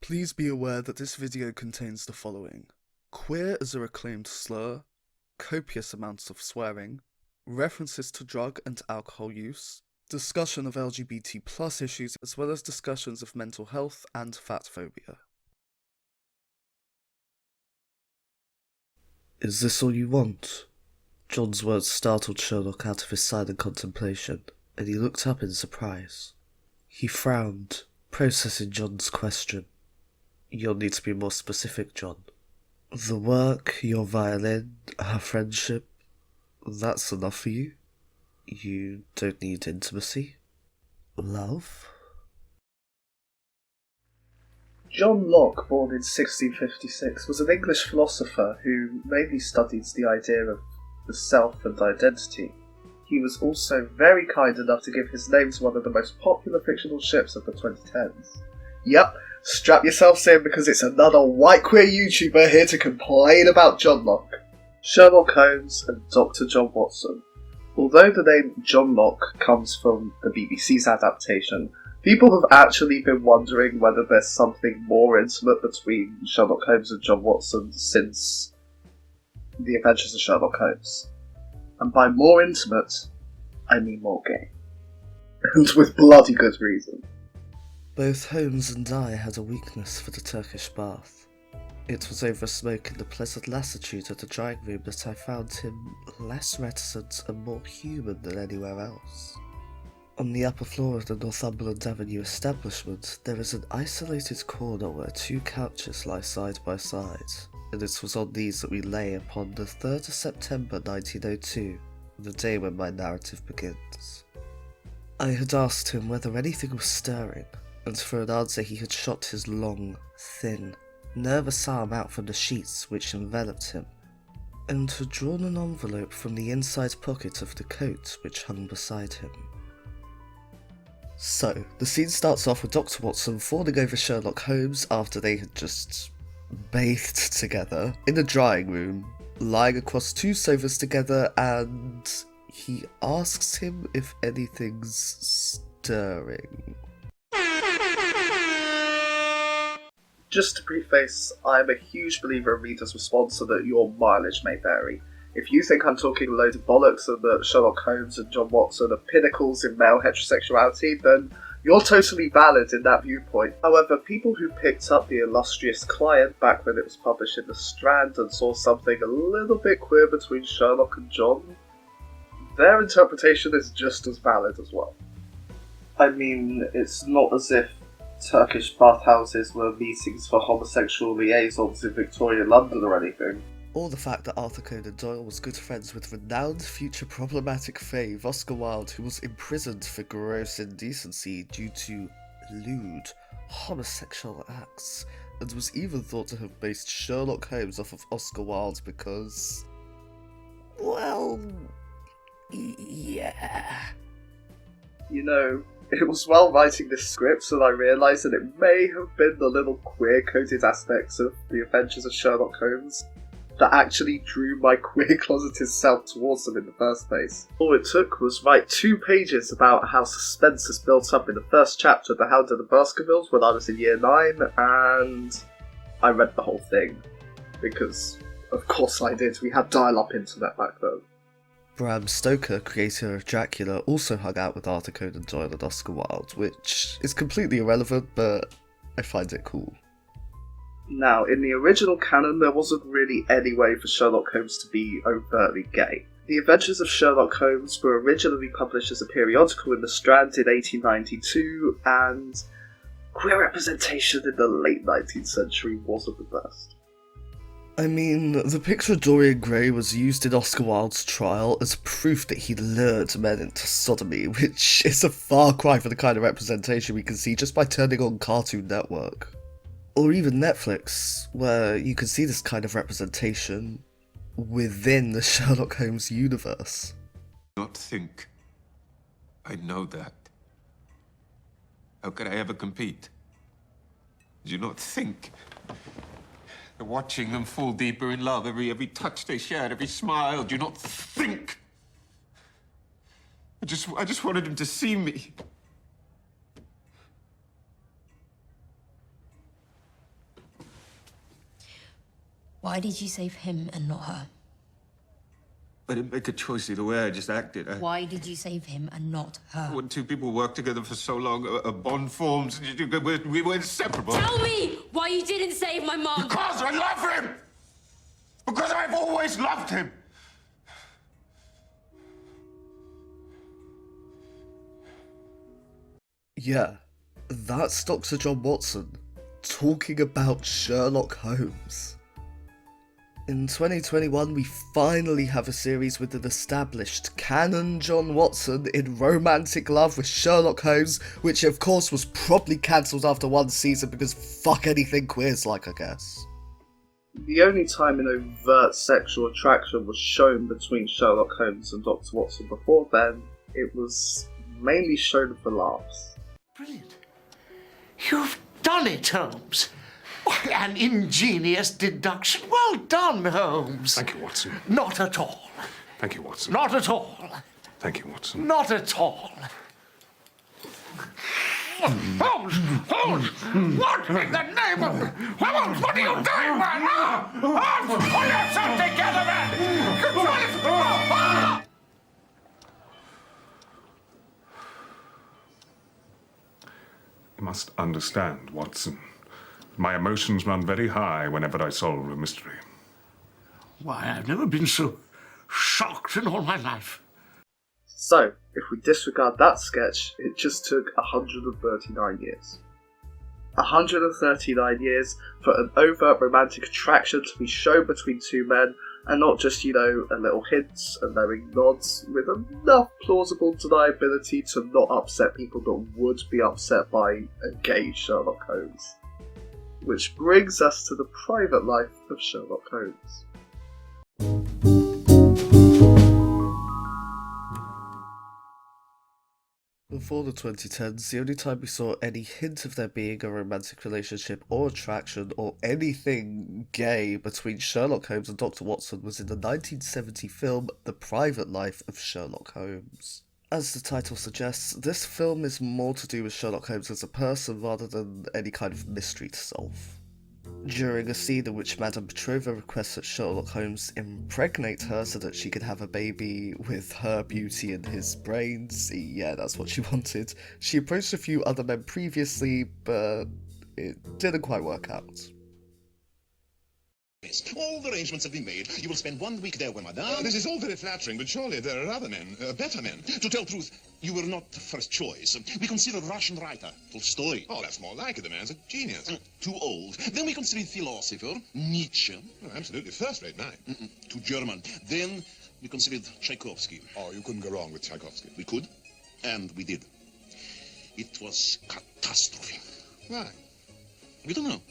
Please be aware that this video contains the following: queer as a reclaimed slur, copious amounts of swearing, references to drug and alcohol use, discussion of LGBT+ issues, as well as discussions of mental health and fat phobia. Is this all you want? John's words startled Sherlock out of his silent contemplation, and he looked up in surprise. He frowned, processing John's question. You'll need to be more specific, John. The work, your violin, our friendship, that's enough for you? You don't need intimacy? Love? John Locke, born in 1656, was an English philosopher who mainly studied the idea of the self and identity. He was also very kind enough to give his name to one of the most popular fictional ships of the 2010s. Yep, strap yourselves in because it's another white queer YouTuber here to complain about John Locke. Sherlock Holmes and Dr. John Watson. Although the name John Locke comes from the BBC's adaptation, people have actually been wondering whether there's something more intimate between Sherlock Holmes and John Watson since The Adventures of Sherlock Holmes. And by more intimate, I mean more gay. And with bloody good reason. Both Holmes and I had a weakness for the Turkish bath. It was over a smoke in the pleasant lassitude of the drawing room that I found him less reticent and more human than anywhere else. On the upper floor of the Northumberland Avenue establishment, there is an isolated corner where two couches lie side by side, and it was on these that we lay upon the 3rd of September 1902, the day when my narrative begins. I had asked him whether anything was stirring, and for an answer he had shot his long, thin, nervous arm out from the sheets which enveloped him, and had drawn an envelope from the inside pocket of the coat which hung beside him. So, the scene starts off with Dr. Watson falling over Sherlock Holmes after they had just bathed together in the drying room, lying across two sofas together, and he asks him if anything's stirring. Just to preface, I am a huge believer in readers' response so that your mileage may vary. If you think I'm talking a load of bollocks and that Sherlock Holmes and John Watson are pinnacles in male heterosexuality, then you're totally valid in that viewpoint. However, people who picked up The Illustrious Client back when it was published in The Strand and saw something a little bit queer between Sherlock and John, their interpretation is just as valid as well. I mean, it's not as if Turkish bathhouses were meetings for homosexual liaisons in Victorian London or anything. Or the fact that Arthur Conan Doyle was good friends with renowned future problematic fave Oscar Wilde, who was imprisoned for gross indecency due to lewd, homosexual acts, and was even thought to have based Sherlock Holmes off of Oscar Wilde because, well, yeah. You know, it was while writing this script that I realised that it may have been the little queer-coded aspects of The Adventures of Sherlock Holmes that actually drew my queer-closeted self towards them in the first place. All it took was write 2 pages about how suspense is built up in the first chapter of The Hound of the Baskervilles when I was in year 9, and I read the whole thing. Because, of course I did, we had dial-up internet back then. Bram Stoker, creator of Dracula, also hung out with Arthur Conan Doyle and Oscar Wilde, which is completely irrelevant, but I find it cool. Now, in the original canon, there wasn't really any way for Sherlock Holmes to be overtly gay. The Adventures of Sherlock Holmes were originally published as a periodical in The Strand in 1892, and queer representation in the late 19th century wasn't the best. I mean, the picture of Dorian Gray was used in Oscar Wilde's trial as proof that he lured men into sodomy, which is a far cry from the kind of representation we can see just by turning on Cartoon Network. Or even Netflix, where you can see this kind of representation within the Sherlock Holmes universe. Not think I know that. How could I ever compete? Do you not think that watching them fall deeper in love, every touch they shared, every smile, do you not think? I just wanted him to see me. Why did you save him and not her? I didn't make a choice either way, I just acted. Why did you save him and not her? When two people work together for so long, a bond forms, and we were inseparable. Tell me why you didn't save my mom! Because I love him! Because I've always loved him! Yeah, that's Dr. John Watson talking about Sherlock Holmes. In 2021, we finally have a series with an established canon John Watson in romantic love with Sherlock Holmes, which of course was probably cancelled after one season because fuck anything queer's like, I guess. The only time an overt sexual attraction was shown between Sherlock Holmes and Dr. Watson before then, it was mainly shown for laughs. Brilliant. You've done it, Holmes. What an ingenious deduction. Well done, Holmes. Thank you, Watson. Not at all. Thank you, Watson. Not at all. Thank you, Watson. Not at all. Holmes! Holmes! What in the name of... Holmes, what are you doing, man? Holmes, pull yourself together, man! Control it! You must understand, Watson. My emotions run very high whenever I solve a mystery. Why, I've never been so shocked in all my life. So, if we disregard that sketch, it just took 139 years. 139 years for an overt romantic attraction to be shown between two men, and not just, a little hints and knowing nods, with enough plausible deniability to not upset people that would be upset by a gay Sherlock Holmes. Which brings us to the private life of Sherlock Holmes. Before the 2010s, the only time we saw any hint of there being a romantic relationship or attraction or anything gay between Sherlock Holmes and Dr. Watson was in the 1970 film The Private Life of Sherlock Holmes. As the title suggests, this film is more to do with Sherlock Holmes as a person rather than any kind of mystery to solve. During a scene in which Madame Petrova requests that Sherlock Holmes impregnate her so that she could have a baby with her beauty and his brains, yeah, that's what she wanted, she approached a few other men previously, but it didn't quite work out. All the arrangements have been made. You will spend 1 week there, madame. This is all very flattering, but surely there are other men, better men. To tell truth, you were not first choice. We considered Russian writer, Tolstoy. Oh, that's more like it. The man's a genius. Too old. Then we considered philosopher, Nietzsche. Oh, absolutely first-rate man. Too German. Then we considered Tchaikovsky. Oh, you couldn't go wrong with Tchaikovsky. We could, and we did. It was catastrophe. Why? We don't know.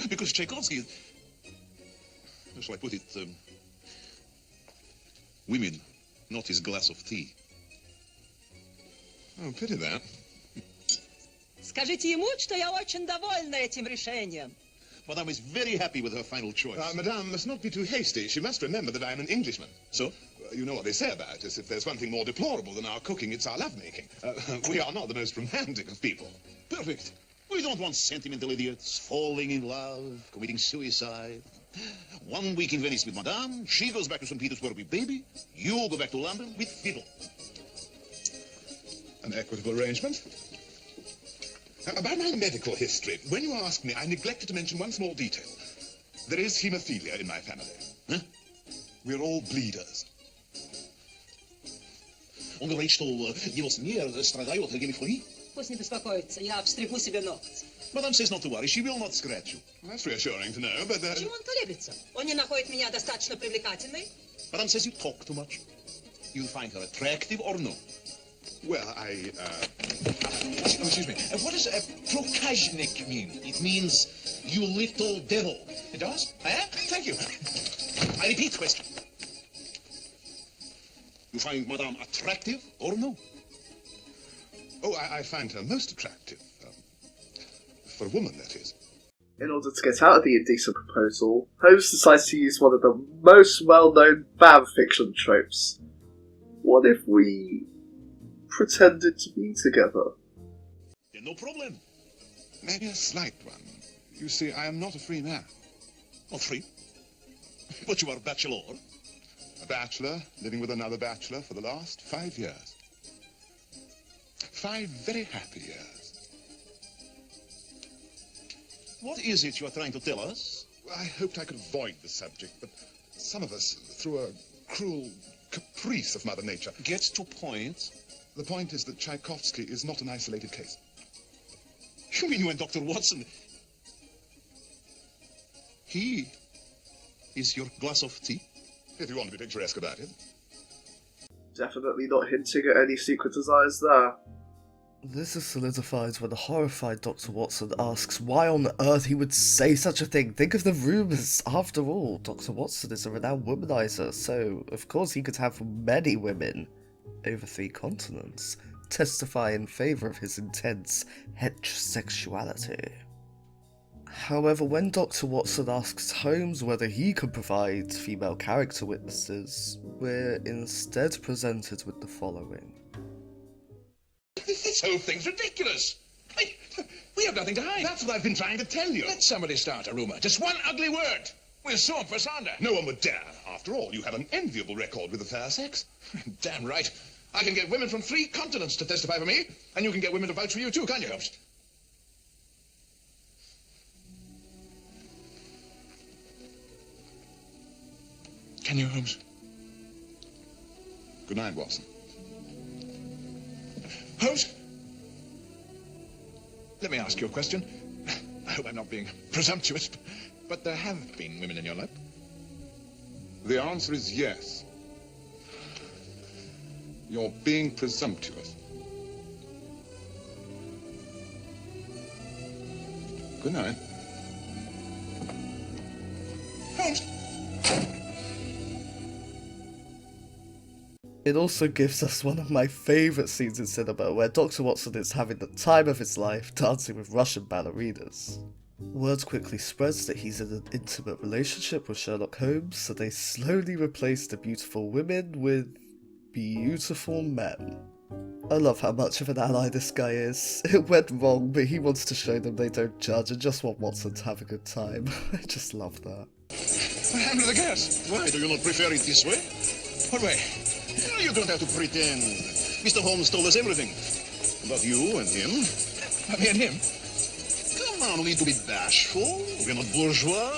Because Tchaikovsky... How shall I put it? Women, not his glass of tea. Oh, pity that. Скажите ему, что я очень довольна этим решением. Madame is very happy with her final choice. Madame must not be too hasty. She must remember that I am an Englishman. So? You know what they say about us. If there's one thing more deplorable than our cooking, it's our lovemaking. We are not the most romantic of people. Perfect. We don't want sentimental idiots falling in love, committing suicide. 1 week in Venice with Madame, she goes back to St. Petersburg with baby, you go back to London with fiddle. An equitable arrangement. About my medical history, when you asked me, I neglected to mention one small detail. There is haemophilia in my family. Huh? We're all bleeders. Он говорит, что его семья страдает от гемофилии. Пусть не беспокоится, я обстригу себе ногти. Madame says not to worry, she will not scratch you. Well, that's reassuring to know, but... Чего он колеблется? Он не находит меня достаточно привлекательной? Madame says you talk too much. You find her attractive or no? Well, Excuse me. What does prokazhnik mean? It means you little devil. It does? Eh? Thank you. I repeat the question. You find Madame attractive or no? Oh, I find her most attractive. For a woman, that is. In order to get out of the indecent proposal, Holmes decides to use one of the most well-known fan fiction tropes. What if we pretended to be together? Yeah, no problem. Maybe a slight one. You see, I am not a free man. Not free? But you are a bachelor. A bachelor living with another bachelor for the last 5 years. 5 very happy years. What is it you are trying to tell us? I hoped I could avoid the subject, but some of us, through a cruel caprice of Mother Nature... Gets to point. The point is that Tchaikovsky is not an isolated case. You mean you and Dr. Watson? He is your glass of tea? If you want to be picturesque about it. Definitely not hinting at any secret desires there. This is solidified when the horrified Dr. Watson asks why on earth he would say such a thing. Think of the rumours. After all, Dr. Watson is a renowned womanizer, so of course he could have many women over 3 continents testify in favour of his intense heterosexuality. However, when Dr. Watson asks Holmes whether he could provide female character witnesses, we're instead presented with the following. This whole thing's ridiculous. We have nothing to hide. That's what I've been trying to tell you. Let somebody start a rumour. Just one ugly word. We'll sue him for slander. No one would dare. After all, you have an enviable record with the fair sex. Damn right. I can get women from 3 continents to testify for me, and you can get women to vouch for you too, can't you, Holmes? Can you, Holmes? Good night, Watson. Holmes? Let me ask you a question. I hope I'm not being presumptuous, but there have been women in your life. The answer is yes. You're being presumptuous. Good night. Holmes? It also gives us one of my favourite scenes in cinema, where Dr. Watson is having the time of his life dancing with Russian ballerinas. Word quickly spreads that he's in an intimate relationship with Sherlock Holmes, so they slowly replace the beautiful women with beautiful men. I love how much of an ally this guy is. It went wrong, but he wants to show them they don't judge and just want Watson to have a good time. I just love that. What happened to the gas? Why, do you not prefer it this way? What way? You don't have to pretend. Mr. Holmes told us everything. About you and him. Me and him? Come on, we need to be bashful. We're not bourgeois.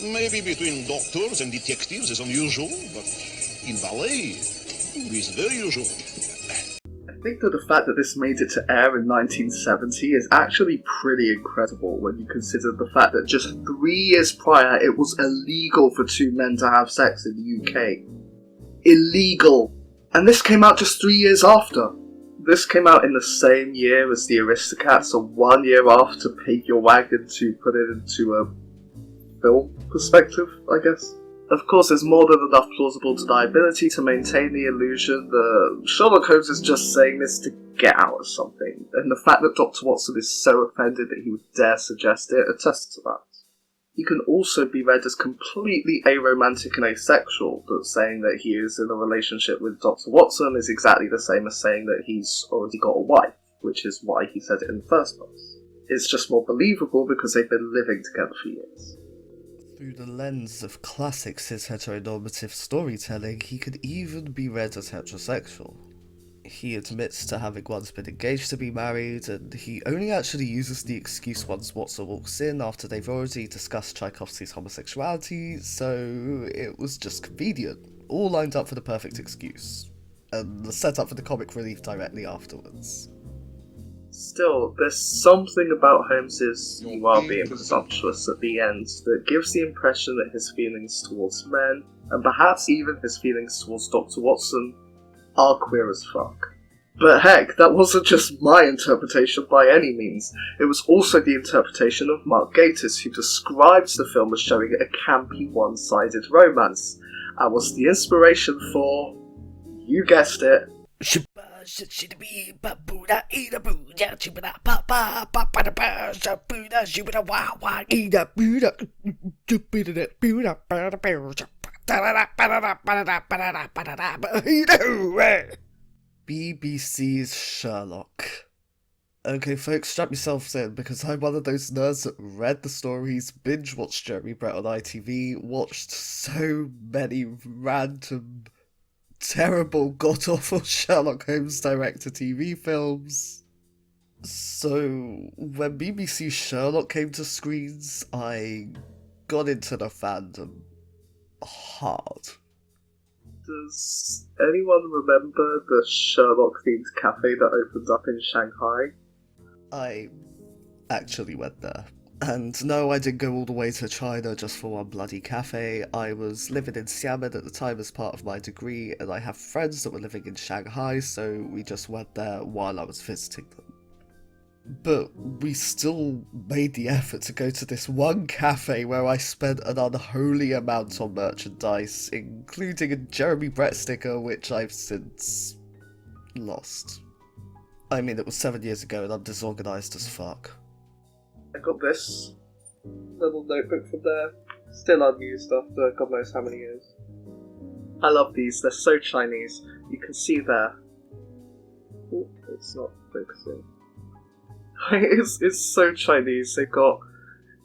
Maybe between doctors and detectives is unusual, but in ballet, it is very usual. I think that the fact that this made it to air in 1970 is actually pretty incredible when you consider the fact that just 3 years prior it was illegal for 2 men to have sex in the UK. Illegal! And this came out just 3 years after. This came out in the same year as the Aristocats, so 1 year after Pig Your Wagon, to put it into a film perspective, I guess. Of course, there's more than enough plausible deniability to maintain the illusion that Sherlock Holmes is just saying this to get out of something, and the fact that Dr. Watson is so offended that he would dare suggest it attests to that. He can also be read as completely aromantic and asexual, but saying that he is in a relationship with Dr. Watson is exactly the same as saying that he's already got a wife, which is why he said it in the first place. It's just more believable because they've been living together for years. Through the lens of classic cis-heteronormative storytelling, he could even be read as heterosexual. He admits to having once been engaged to be married, and he only actually uses the excuse once Watson walks in after they've already discussed Tchaikovsky's homosexuality, so it was just convenient, all lined up for the perfect excuse, and the setup for the comic relief directly afterwards. Still, there's something about Holmes's "you are being presumptuous" at the end that gives the impression that his feelings towards men, and perhaps even his feelings towards Dr. Watson, are queer as fuck. But heck, that wasn't just my interpretation by any means. It was also the interpretation of Mark Gatiss, who describes the film as showing a campy one-sided romance, and was the inspiration for, you guessed it, BBC's Sherlock. Okay, folks, strap yourselves in, because I'm one of those nerds that read the stories, binge-watched Jeremy Brett on ITV, watched so many random, terrible, god-awful Sherlock Holmes direct-to-TV films. So, when BBC Sherlock came to screens, I got into the fandom hard. Does anyone remember the Sherlock-themed cafe that opened up in Shanghai? I actually went there. And no, I didn't go all the way to China just for one bloody cafe. I was living in Xiamen at the time as part of my degree, and I have friends that were living in Shanghai, so we just went there while I was visiting them. But we still made the effort to go to this one cafe where I spent an unholy amount on merchandise, including a Jeremy Brett sticker, which I've since lost. I mean, it was 7 years ago and I'm disorganised as fuck. I got this little notebook from there, still unused after God knows how many years. I love these, they're so Chinese. You can see there. Oh, it's not focusing. It's so Chinese. They've got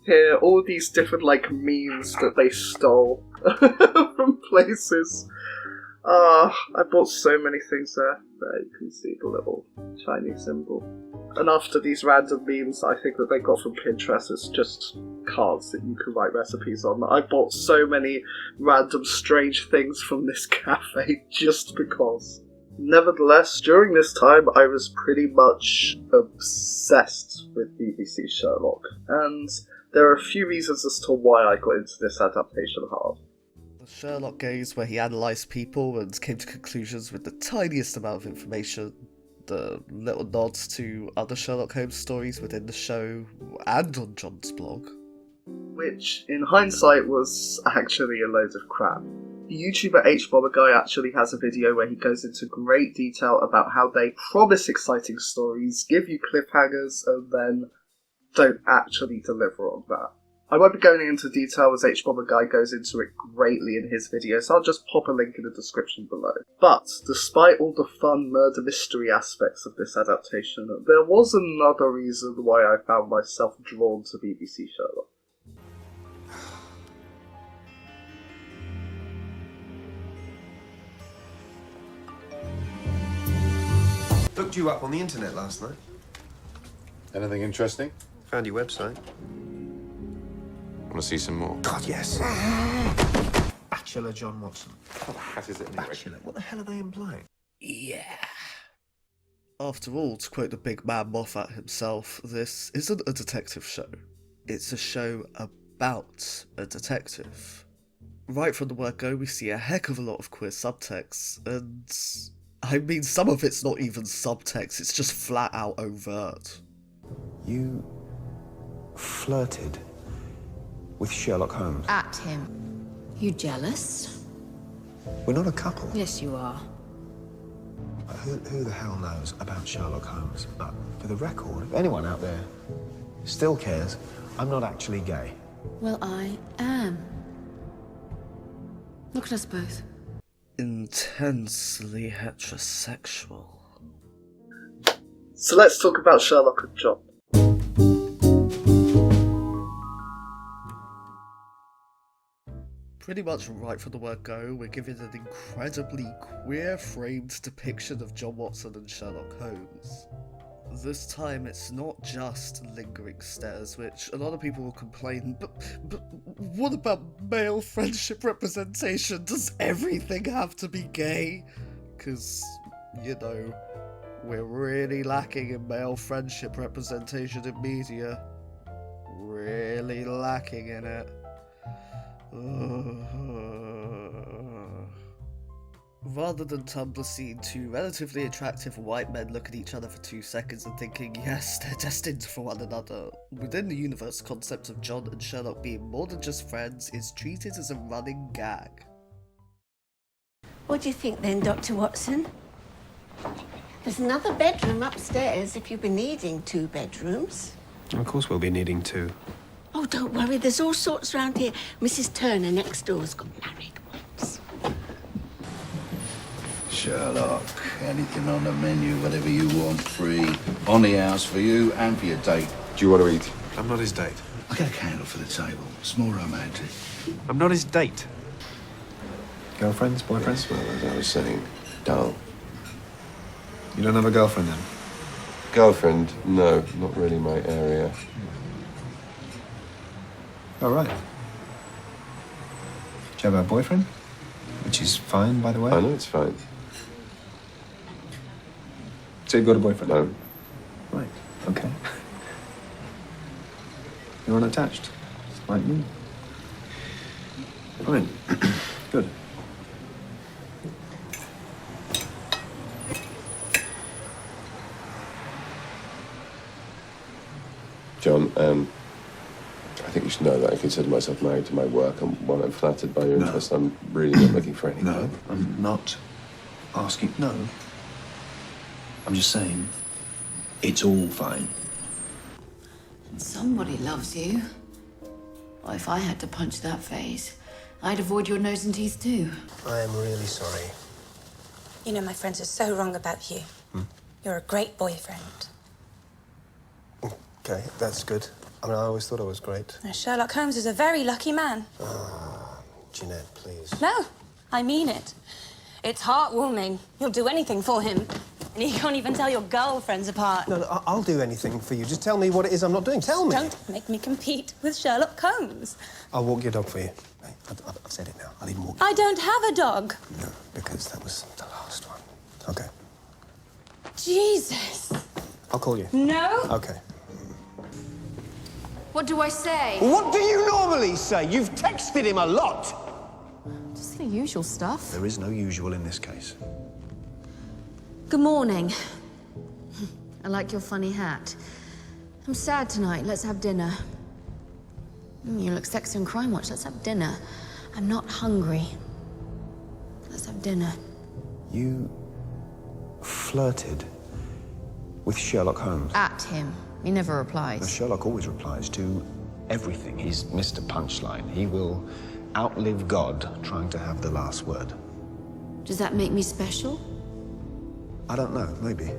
here all these different memes that they stole from places. I bought so many things there. There you can see the little Chinese symbol. And after these random memes I think that they got from Pinterest, it's just cards that you can write recipes on. I bought so many random strange things from this cafe just because. Nevertheless, during this time I was pretty much obsessed with BBC Sherlock, and there are a few reasons as to why I got into this adaptation hard. The Sherlock gaze, where he analysed people and came to conclusions with the tiniest amount of information, the little nods to other Sherlock Holmes stories within the show and on John's blog. Which, in hindsight, was actually a load of crap. The YouTuber HBomberGuy actually has a video where he goes into great detail about how they promise exciting stories, give you cliffhangers, and then don't actually deliver on that. I won't be going into detail as HBomberGuy goes into it greatly in his video, so I'll just pop a link in the description below. But, despite all the fun murder mystery aspects of this adaptation, there was another reason why I found myself drawn to BBC Sherlock. Looked you up on the internet last night. Anything interesting? Found your website. Want to see some more? God, yes. Bachelor John Watson. What the hat is it anyway? Bachelor? What the hell are they implying? Yeah. After all, to quote the big man Moffat himself, this isn't a detective show. It's a show about a detective. Right from the word go, we see a heck of a lot of queer subtext, and I mean, some of it's not even subtext, it's just flat out overt. You flirted with Sherlock Holmes? At him. You jealous? We're not a couple. Yes, you are. Who the hell knows about Sherlock Holmes? But for the record, if anyone out there still cares, I'm not actually gay. Well, I am. Look at us both. Intensely heterosexual. So let's talk about Sherlock and John. Pretty much right from the word go, we're given an incredibly queer-framed depiction of John Watson and Sherlock Holmes. This time it's not just lingering stares, which a lot of people will complain, but what about male friendship representation? Does everything have to be gay? Because, you know, we're really lacking in male friendship representation in media. Really lacking in it. Rather than Tumblr seeing two relatively attractive white men look at each other for 2 seconds and thinking, yes, they're destined for one another, within the universe, the concept of John and Sherlock being more than just friends is treated as a running gag. What do you think then, Dr. Watson? There's another bedroom upstairs if you've been needing 2 bedrooms. Of course we'll be needing 2. Oh, don't worry, there's all sorts around here. Mrs. Turner next door's got married ones. Sherlock. Anything on the menu, whatever you want, free. On the house for you and for your date. Do you want to eat? I'm not his date. I got a candle for the table. It's more romantic. I'm not his date. Girlfriends, boyfriends? Well, as I was saying, dull. You don't have a girlfriend then? Girlfriend? No, not really my area. All right. Do you have a boyfriend? Which is fine, by the way. I know it's fine. So you've got a boyfriend? No. Right, okay. You're unattached, like me. Fine. Good. John, I think you should know that I consider myself married to my work, and while I'm flattered by your interest, I'm really not looking for anything. No, I'm not asking. No. I'm just saying, it's all fine. Somebody loves you. Well, if I had to punch that face, I'd avoid your nose and teeth too. I am really sorry. You know, my friends are so wrong about you. You're a great boyfriend. Okay, that's good. I mean, I always thought I was great. Now, Sherlock Holmes is a very lucky man. Jeanette, please. No, I mean it. It's heartwarming. You'll do anything for him. And you can't even tell your girlfriends apart. No, I'll do anything for you. Just tell me what it is I'm not doing. Tell me. Don't make me compete with Sherlock Holmes. I'll walk your dog for you. Hey, I've said it now. I'll even walk I don't have a dog. No, because that was the last one. Okay. Jesus. I'll call you. No. Okay. What do I say? What do you normally say? You've texted him a lot. Just the usual stuff. There is no usual in this case. Good morning. I like your funny hat. I'm sad tonight. Let's have dinner. You look sexy on Crime Watch. Let's have dinner. I'm not hungry. Let's have dinner. You flirted with Sherlock Holmes. At him. He never Now, replies. Sherlock always replies to everything. He's Mr. Punchline. He will outlive God trying to have the last word. Does that make me special? I don't know, maybe.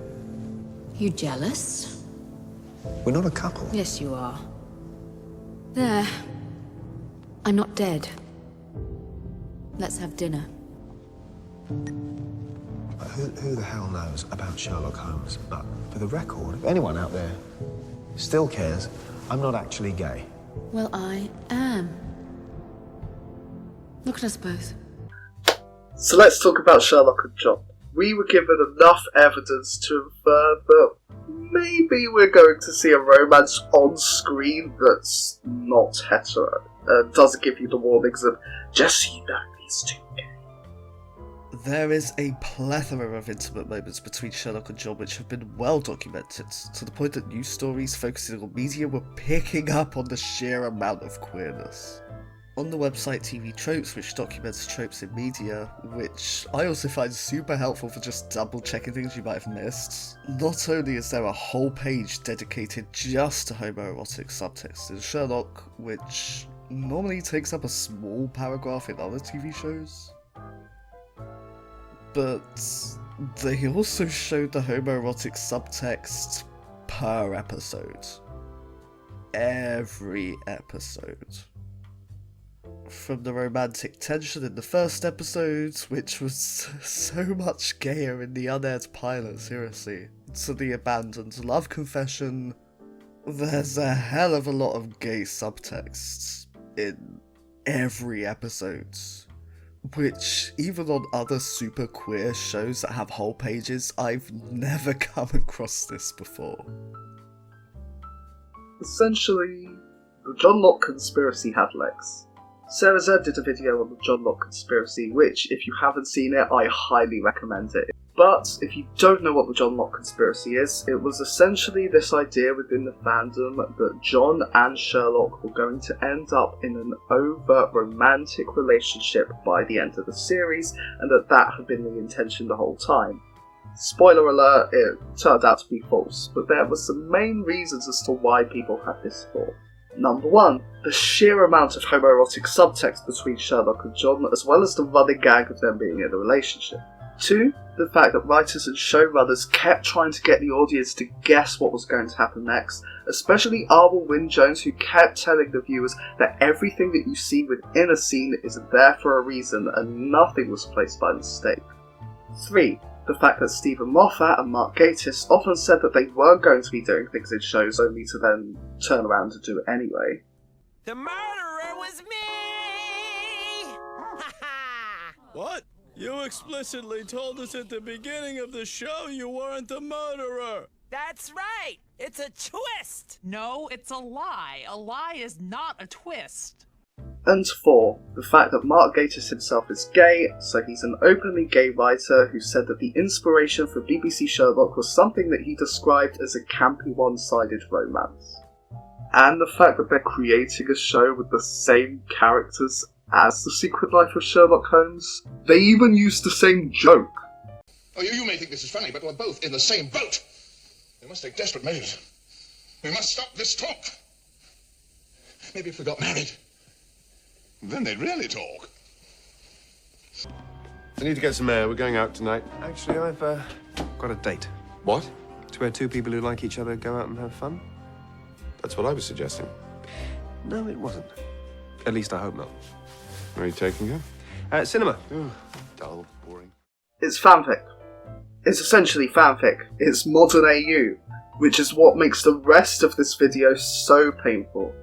You jealous? We're not a couple. Yes, you are. There. I'm not dead. Let's have dinner. Who the hell knows about Sherlock Holmes? But for the record, if anyone out there still cares, I'm not actually gay. Well, I am. Look at us both. So let's talk about Sherlock and John. We were given enough evidence to infer that maybe we're going to see a romance on screen that's not hetero. Doesn't give you the warnings of, just so you know, these two are gay. There is a plethora of intimate moments between Sherlock and John which have been well documented, to the point that news stories focusing on media were picking up on the sheer amount of queerness. On the website TV Tropes, which documents tropes in media, which I also find super helpful for just double checking things you might have missed, not only is there a whole page dedicated just to homoerotic subtext in Sherlock, which normally takes up a small paragraph in other TV shows, but they also showed the homoerotic subtext per episode. Every episode. From the romantic tension in the first episode, which was so much gayer in the unaired pilot, seriously, to the abandoned love confession, there's a hell of a lot of gay subtext in every episode. Which, even on other super queer shows that have whole pages, I've never come across this before. Essentially, the Johnlock conspiracy had legs. Sarah Z did a video on the Johnlock conspiracy, which, if you haven't seen it, I highly recommend it. But, if you don't know what the Johnlock conspiracy is, it was essentially this idea within the fandom that John and Sherlock were going to end up in an overt romantic relationship by the end of the series, and that had been the intention the whole time. Spoiler alert, it turned out to be false, but there were some main reasons as to why people had this thought. Number 1, the sheer amount of homoerotic subtext between Sherlock and John, as well as the running gag of them being in a relationship. 2. The fact that writers and showrunners kept trying to get the audience to guess what was going to happen next, especially Arwell Wynne-Jones, who kept telling the viewers that everything that you see within a scene is there for a reason and nothing was placed by mistake. 3. The fact that Stephen Moffat and Mark Gatiss often said that they weren't going to be doing things in shows only to then turn around and do it anyway. The murderer was me! What? You explicitly told us at the beginning of the show you weren't the murderer! That's right! It's a twist! No, it's a lie. A lie is not a twist. And 4. The fact that Mark Gatiss himself is gay, so he's an openly gay writer who said that the inspiration for BBC Sherlock was something that he described as a campy one-sided romance. And the fact that they're creating a show with the same characters as The Secret Life of Sherlock Holmes. They even used the same joke. Oh, you may think this is funny, but we're both in the same boat. We must take desperate measures. We must stop this talk. Maybe if we got married, then they'd really talk. I need to get some air. We're going out tonight. Actually, I've got a date. What? To where two people who like each other go out and have fun. That's what I was suggesting. No, it wasn't. At least I hope not. Where are you taking her? Cinema. Ooh, dull, boring. It's fanfic. It's essentially fanfic. It's modern AU, which is what makes the rest of this video so painful.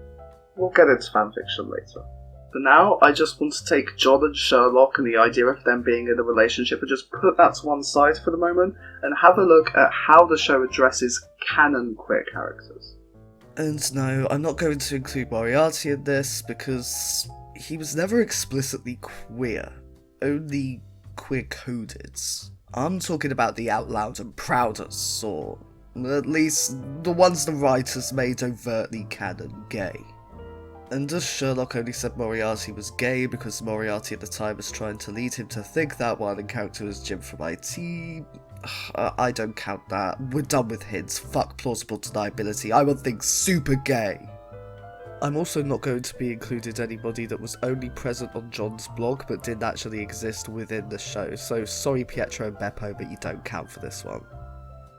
We'll get into fanfiction later. For now, I just want to take John and Sherlock and the idea of them being in a relationship and just put that to one side for the moment and have a look at how the show addresses canon queer characters. And no, I'm not going to include Moriarty in this because he was never explicitly queer, only queer-coded. I'm talking about the out loud and proudest, or at least the ones the writers made overtly canon gay. And as Sherlock only said Moriarty was gay because Moriarty at the time was trying to lead him to think that while in character was Jim from IT, I don't count that. We're done with hints. Fuck plausible deniability. I want things super gay. I'm also not going to be included anybody that was only present on John's blog but didn't actually exist within the show, so sorry Pietro and Beppo, but you don't count for this one.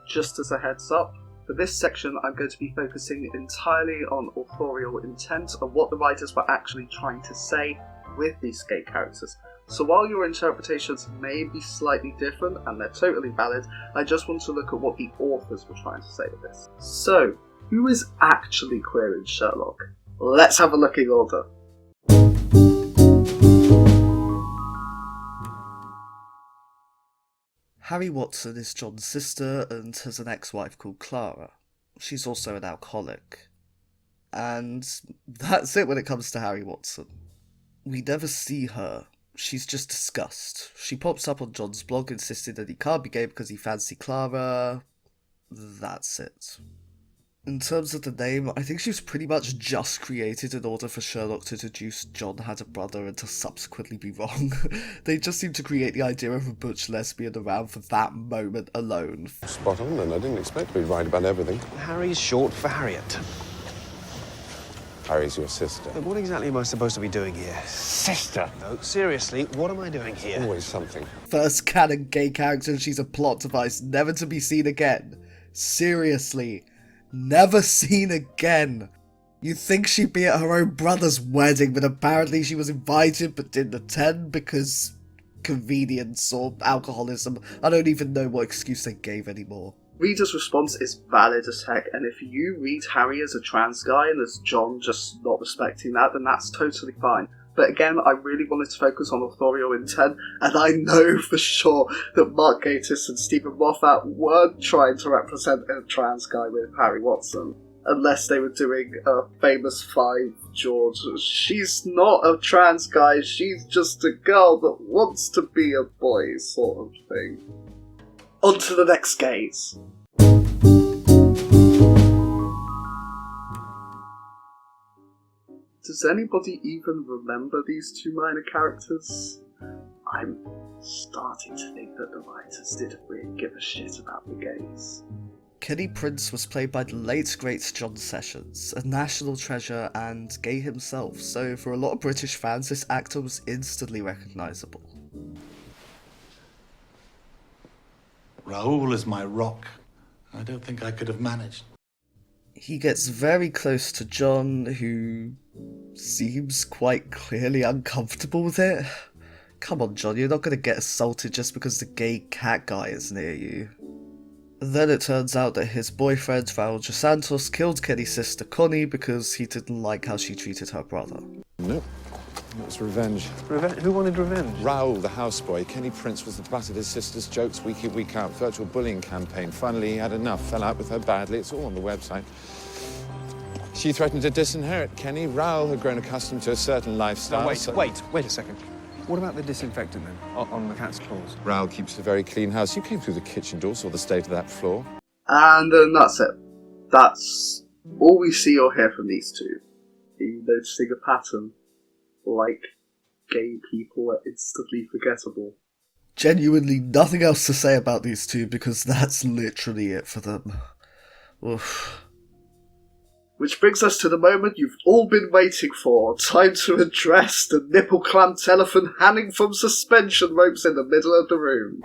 Just as a heads up, for this section I'm going to be focusing entirely on authorial intent and what the writers were actually trying to say with these gay characters. So while your interpretations may be slightly different, and they're totally valid, I just want to look at what the authors were trying to say with this. So, who is actually queer in Sherlock? Let's have a look in order. Harry Watson is John's sister and has an ex-wife called Clara. She's also an alcoholic. And that's it when it comes to Harry Watson. We never see her. She's just discussed. She pops up on John's blog insisting that he can't be gay because he fancied Clara. That's it. In terms of the name, I think she was pretty much just created in order for Sherlock to deduce John had a brother and to subsequently be wrong. They just seem to create the idea of a butch lesbian around for that moment alone. Spot on then. I didn't expect to be right about everything. Harry's short for Harriet. Harry's your sister. Look, what exactly am I supposed to be doing here? Sister? No, seriously, what am I doing here? Always something. First canon gay character and she's a plot device, never to be seen again. Seriously. Never seen again. You'd think she'd be at her own brother's wedding, but apparently she was invited but didn't attend because convenience or alcoholism. I don't even know what excuse they gave anymore. Reader's response is valid as heck, and if you read Harry as a trans guy and as John just not respecting that, then that's totally fine. But again, I really wanted to focus on authorial intent, and I know for sure that Mark Gatiss and Stephen Moffat weren't trying to represent a trans guy with Harry Watson. Unless they were doing a famous five, George. She's not a trans guy, she's just a girl that wants to be a boy, sort of thing. On to the next gaze. Does anybody even remember these two minor characters? I'm starting to think that the writers didn't really give a shit about the gays. Kenny Prince was played by the late great John Sessions, a national treasure and gay himself, so for a lot of British fans this actor was instantly recognisable. Raoul is my rock. I don't think I could have managed. He gets very close to John, who seems quite clearly uncomfortable with it. Come on, John, you're not going to get assaulted just because the gay cat guy is near you. Then it turns out that his boyfriend, Raoul dos Santos, killed Kenny's sister Connie because he didn't like how she treated her brother. Nope. It was revenge. Revenge? Who wanted revenge? Raoul, the houseboy. Kenny Prince was the butt of his sister's jokes week in, week out. Virtual bullying campaign. Finally, he had enough. Fell out with her badly. It's all on the website. She threatened to disinherit Kenny. Raoul had grown accustomed to a certain lifestyle. No, wait a second. What about the disinfectant, then, on the cat's claws? Raoul keeps a very clean house. You came through the kitchen door, saw the state of that floor. And that's it. That's all we see or hear from these two. Are you noticing a pattern? Like, gay people are instantly forgettable. Genuinely nothing else to say about these two because that's literally it for them. Oof. Which brings us to the moment you've all been waiting for. Time to address the nipple-clamped elephant hanging from suspension ropes in the middle of the room.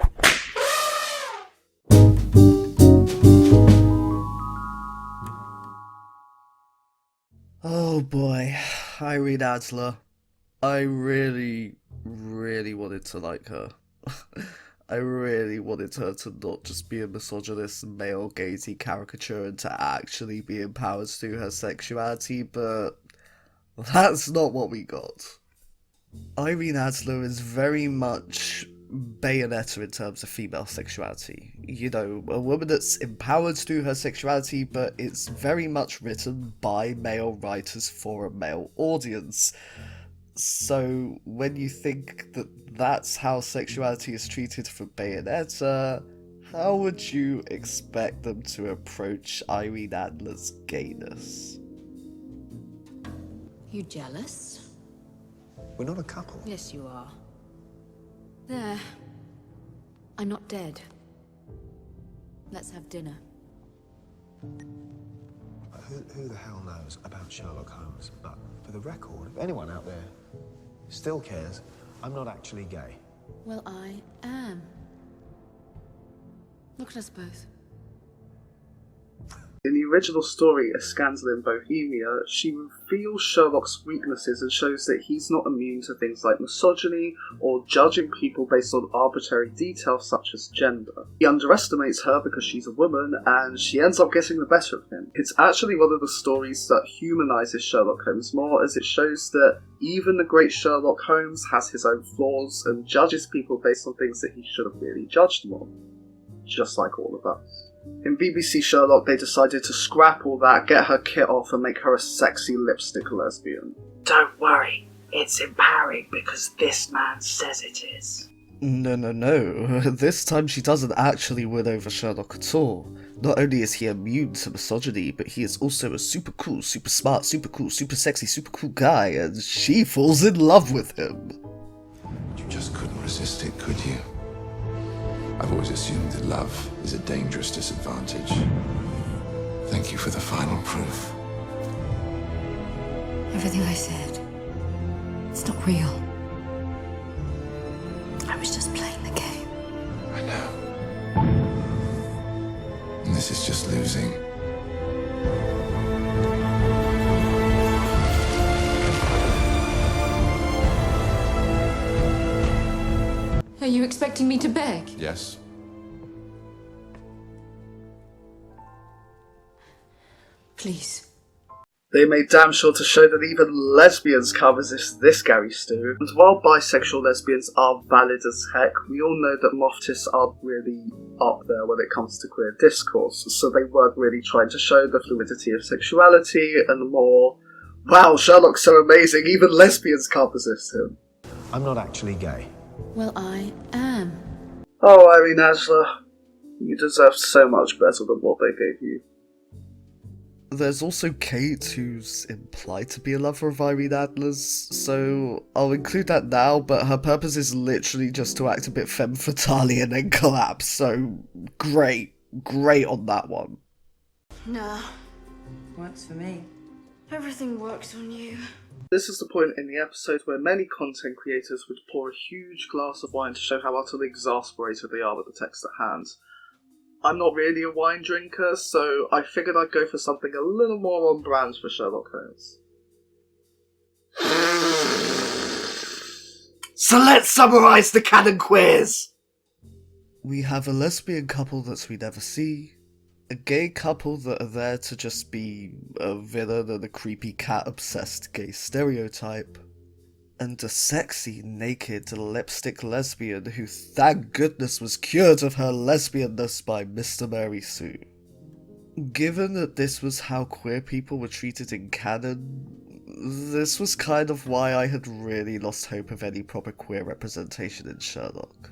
Oh boy, Irene Adler. I really wanted to like her. I really wanted her to not just be a misogynist male gazy caricature and to actually be empowered through her sexuality, but that's not what we got. Irene Adler is very much Bayonetta in terms of female sexuality. You know, a woman that's empowered through her sexuality, but it's very much written by male writers for a male audience. So when you think that that's how sexuality is treated for Bayonetta, how would you expect them to approach Irene Adler's gayness? You jealous? We're not a couple. Yes, you are. There. I'm not dead. Let's have dinner. Who the hell knows about Sherlock Holmes? But for the record, if anyone out there still cares, I'm not actually gay. Well, I am. Look at us both. In the original story, A Scandal in Bohemia, she reveals Sherlock's weaknesses and shows that he's not immune to things like misogyny or judging people based on arbitrary details such as gender. He underestimates her because she's a woman, and she ends up getting the better of him. It's actually one of the stories that humanises Sherlock Holmes more, as it shows that even the great Sherlock Holmes has his own flaws and judges people based on things that he should have really judged them on. Just like all of us. In BBC Sherlock, they decided to scrap all that, get her kit off, and make her a sexy lipstick lesbian. Don't worry, it's empowering because this man says it is. No. This time she doesn't actually win over Sherlock at all. Not only is he immune to misogyny, but he is also a super cool, super smart, super cool, super sexy, super cool guy, and she falls in love with him. You just couldn't resist it, could you? I've always assumed that love is a dangerous disadvantage. Thank you for the final proof. Everything I said, it's not real. I was just playing the game. I know. And this is just losing. Are you expecting me to beg? Yes? Please. They made damn sure to show that even lesbians can't resist this Gary Stew. And while bisexual lesbians are valid as heck, we all know that Moffatists aren't really up there when it comes to queer discourse, so they weren't really trying to show the fluidity of sexuality and the more, wow, Sherlock's so amazing, even lesbians can't resist him. I'm not actually gay. Well, I am. Oh, Irene Adler, you deserve so much better than what they gave you. There's also Kate, who's implied to be a lover of Irene Adler's, so I'll include that now, but her purpose is literally just to act a bit femme fatale and then collapse, so great on that one. Nah, works for me. Everything works on you. This is the point in the episode where many content creators would pour a huge glass of wine to show how utterly exasperated they are with the text at hand. I'm not really a wine drinker, so I figured I'd go for something a little more on brand for Sherlock Holmes. So let's summarise the canon quiz! We have a lesbian couple that we never see, a gay couple that are there to just be a villain and a creepy cat-obsessed gay stereotype, and a sexy, naked, lipstick lesbian who thank goodness was cured of her lesbianness by Mr. Mary Sue. Given that this was how queer people were treated in canon, this was kind of why I had really lost hope of any proper queer representation in Sherlock.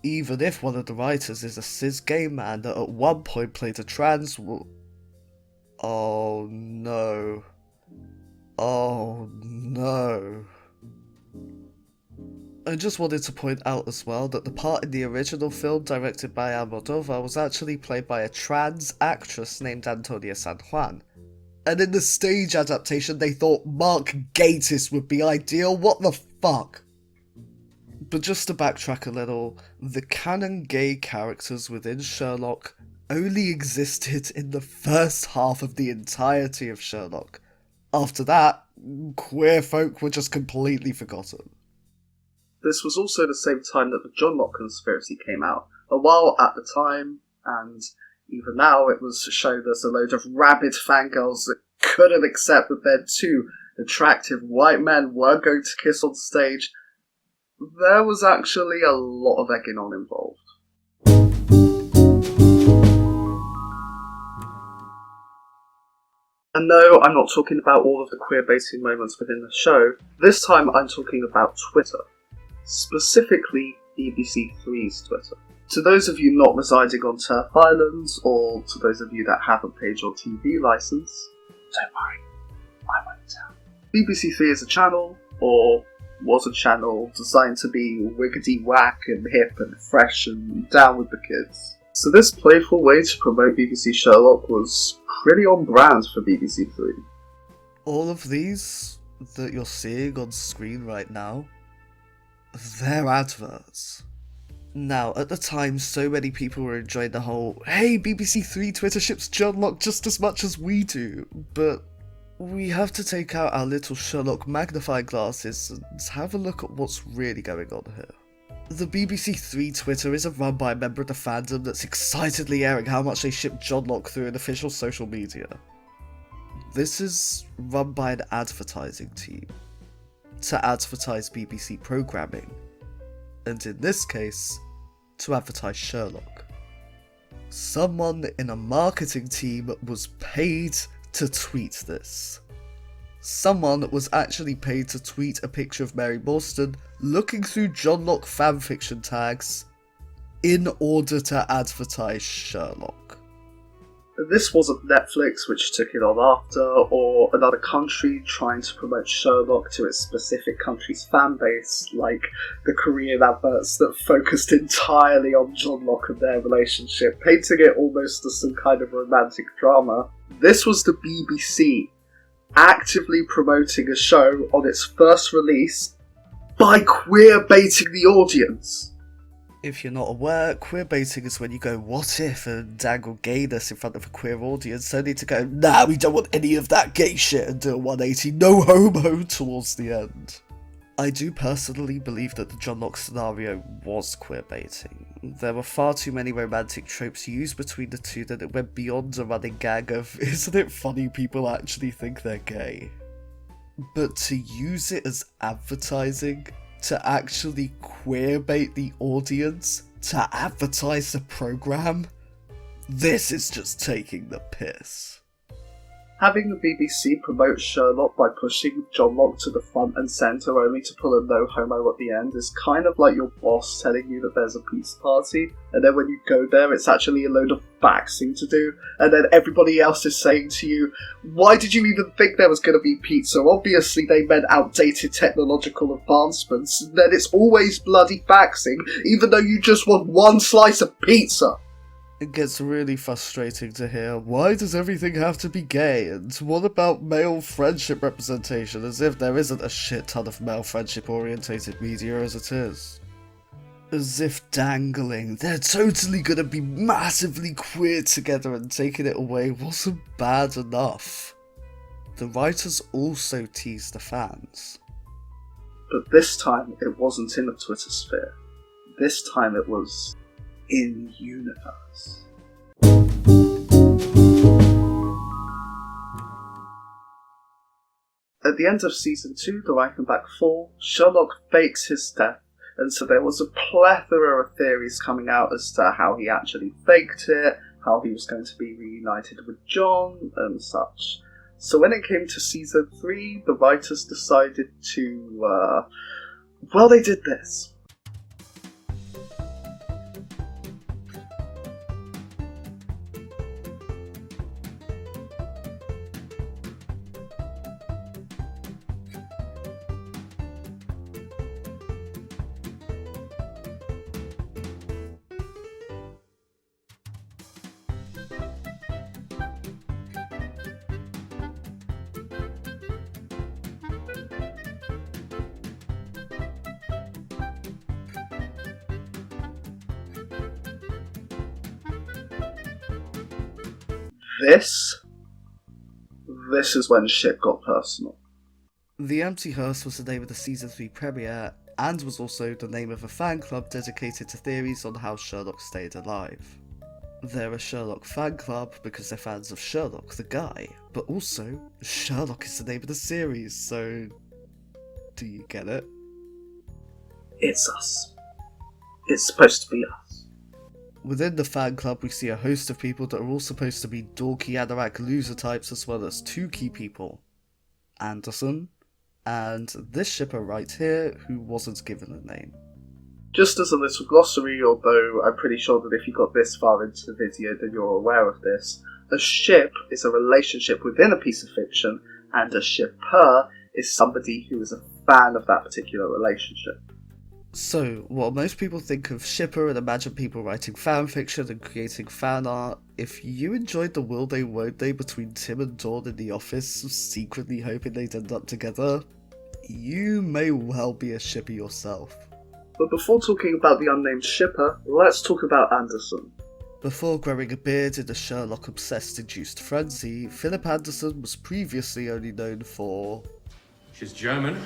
Even if one of the writers is a cis gay man that at one point played a trans Oh no. Oh no. I just wanted to point out as well that the part in the original film directed by Almodovar was actually played by a trans actress named Antonia San Juan. And in the stage adaptation they thought Mark Gatiss would be ideal, what the fuck? But just to backtrack a little, the canon gay characters within Sherlock only existed in the first half of the entirety of Sherlock. After that, queer folk were just completely forgotten. This was also the same time that the Johnlock conspiracy came out. A while at the time, and even now, it was showed as a load of rabid fangirls that couldn't accept that their two attractive white men were going to kiss on stage. There was actually a lot of egging on involved. And no, I'm not talking about all of the queer-baiting moments within the show. This time I'm talking about Twitter. Specifically, BBC Three's Twitter. To those of you not residing on Turf Islands, or to those of you that haven't paid your TV licence, don't worry, I won't tell. BBC Three is a channel, or was a channel, designed to be wiggity whack and hip and fresh and down with the kids. So this playful way to promote BBC Sherlock was pretty on brand for BBC Three. All of these that you're seeing on screen right now, they're adverts. Now, at the time, so many people were enjoying the whole, hey, BBC Three Twitter ships Johnlock just as much as we do, but we have to take out our little Sherlock magnifying glasses and have a look at what's really going on here. The BBC Three Twitter isn't run by a member of the fandom that's excitedly airing how much they ship Johnlock through an official social media. This is run by an advertising team to advertise BBC programming, and in this case, to advertise Sherlock. Someone in a marketing team was paid to tweet this. Someone was actually paid to tweet a picture of Mary Morstan looking through Johnlock fanfiction tags in order to advertise Sherlock. This wasn't Netflix, which took it on after, or another country trying to promote Sherlock to its specific country's fan base, like the Korean adverts that focused entirely on Johnlock and their relationship, painting it almost as some kind of romantic drama. This was the BBC actively promoting a show on its first release by queer-baiting the audience. If you're not aware, queerbaiting is when you go what if and dangle gayness in front of a queer audience only to go, nah, we don't want any of that gay shit, and do a 180 no homo towards the end. I do personally believe that the Johnlock scenario was queerbaiting. There were far too many romantic tropes used between the two that it went beyond a running gag of, isn't it funny people actually think they're gay? But to use it as advertising, to actually queerbait the audience, to advertise the programme, this is just taking the piss. Having the BBC promote Sherlock by pushing Johnlock to the front and centre only to pull a no homo at the end is kind of like your boss telling you that there's a pizza party, and then when you go there it's actually a load of faxing to do, and then everybody else is saying to you, why did you even think there was going to be pizza? Obviously they meant outdated technological advancements, and then it's always bloody faxing, even though you just want one slice of pizza. It gets really frustrating to hear, why does everything have to be gay, and what about male friendship representation, as if there isn't a shit ton of male friendship orientated media as it is. As if dangling, they're totally gonna be massively queer together and taking it away wasn't bad enough. The writers also teased the fans. But this time it wasn't in the Twitter sphere. This time it was in universe. At the end of season 2, The Reichenbach Fall, Sherlock fakes his death, and so there was a plethora of theories coming out as to how he actually faked it, how he was going to be reunited with John, and such. So when it came to season 3, the writers decided to, they did this. This is when shit got personal. The Empty Hearse was the name of the season 3 premiere, and was also the name of a fan club dedicated to theories on how Sherlock stayed alive. They're a Sherlock fan club because they're fans of Sherlock, the guy, but also, Sherlock is the name of the series, so do you get it? It's us. It's supposed to be us. Within the fan club, we see a host of people that are all supposed to be dorky anorak loser types, as well as 2 key people. Anderson, and this shipper right here, who wasn't given a name. Just as a little glossary, although I'm pretty sure that if you got this far into the video then you're aware of this, a ship is a relationship within a piece of fiction, and a shipper is somebody who is a fan of that particular relationship. So, while most people think of shipper and imagine people writing fanfiction and creating fan art, if you enjoyed the will they won't they between Tim and Dawn in the office, secretly hoping they'd end up together, you may well be a shipper yourself. But before talking about the unnamed shipper, let's talk about Anderson. Before growing a beard in a Sherlock-obsessed induced frenzy, Philip Anderson was previously only known for... She's German.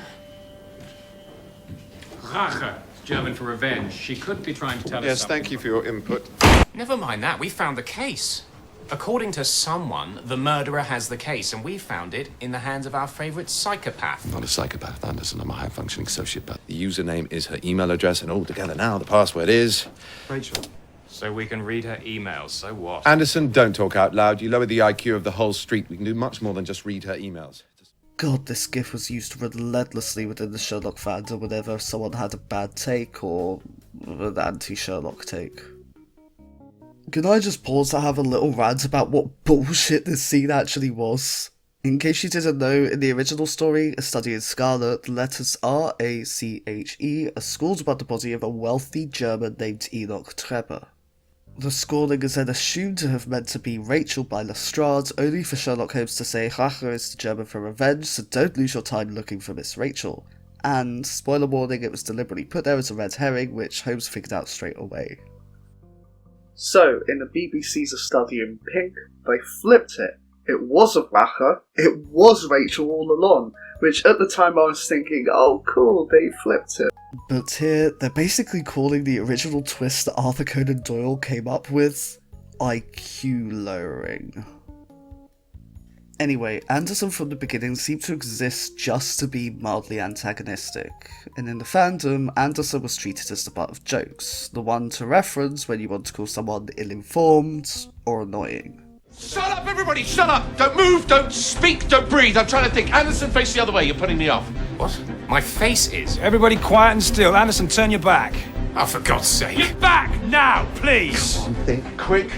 Rache. German for revenge. She could be trying to tell us Yes, something. thank you for your input. Never mind that, we found the case. According to someone, the murderer has the case, and we found it in the hands of our favourite psychopath. Not a psychopath, Anderson. I'm a high-functioning sociopath. The username is her email address, and all together now, the password is... Rachel. So we can read her emails, so what? Anderson, don't talk out loud. You lower the IQ of the whole street. We can do much more than just read her emails. God, this gif was used relentlessly within the Sherlock fandom whenever someone had a bad take or an anti-Sherlock take. Can I just pause to have a little rant about what bullshit this scene actually was? In case you didn't know, in the original story, A Study in Scarlet, the letters R-A-C-H-E are scrawled above the body of a wealthy German named Enoch Treber. The scrawling is then assumed to have meant to be Rachel by Lestrade, only for Sherlock Holmes to say Rache is the German for revenge, so don't lose your time looking for Miss Rachel. And, spoiler warning, it was deliberately put there as a red herring, which Holmes figured out straight away. So, in the BBC's A Study in Pink, they flipped it. It wasn't Rache, it was Rachel all along, which at the time I was thinking, oh cool, they flipped it. But here, they're basically calling the original twist that Arthur Conan Doyle came up with IQ lowering. Anyway, Anderson from the beginning seemed to exist just to be mildly antagonistic, and in the fandom, Anderson was treated as the butt of jokes, the one to reference when you want to call someone ill-informed or annoying. Shut up, everybody! Shut up! Don't move, don't speak, don't breathe. I'm trying to think. Anderson, face the other way. You're putting me off. What? My face is? Everybody quiet and still. Anderson, turn your back. Oh, for God's sake. Get back now, please! Come on, think quick.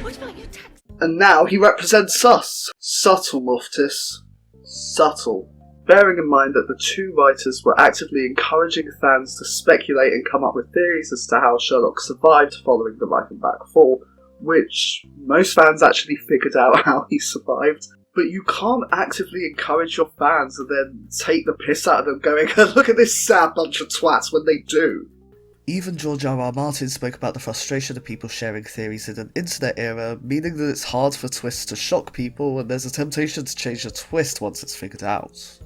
And now he represents us. Subtle, Loftus. Subtle. Bearing in mind that the 2 writers were actively encouraging fans to speculate and come up with theories as to how Sherlock survived following the Reichenbach fall, which most fans actually figured out how he survived. But you can't actively encourage your fans and then take the piss out of them going, look at this sad bunch of twats when they do. Even George R.R. Martin spoke about the frustration of people sharing theories in an internet era, meaning that it's hard for twists to shock people and there's a temptation to change a twist once it's figured out.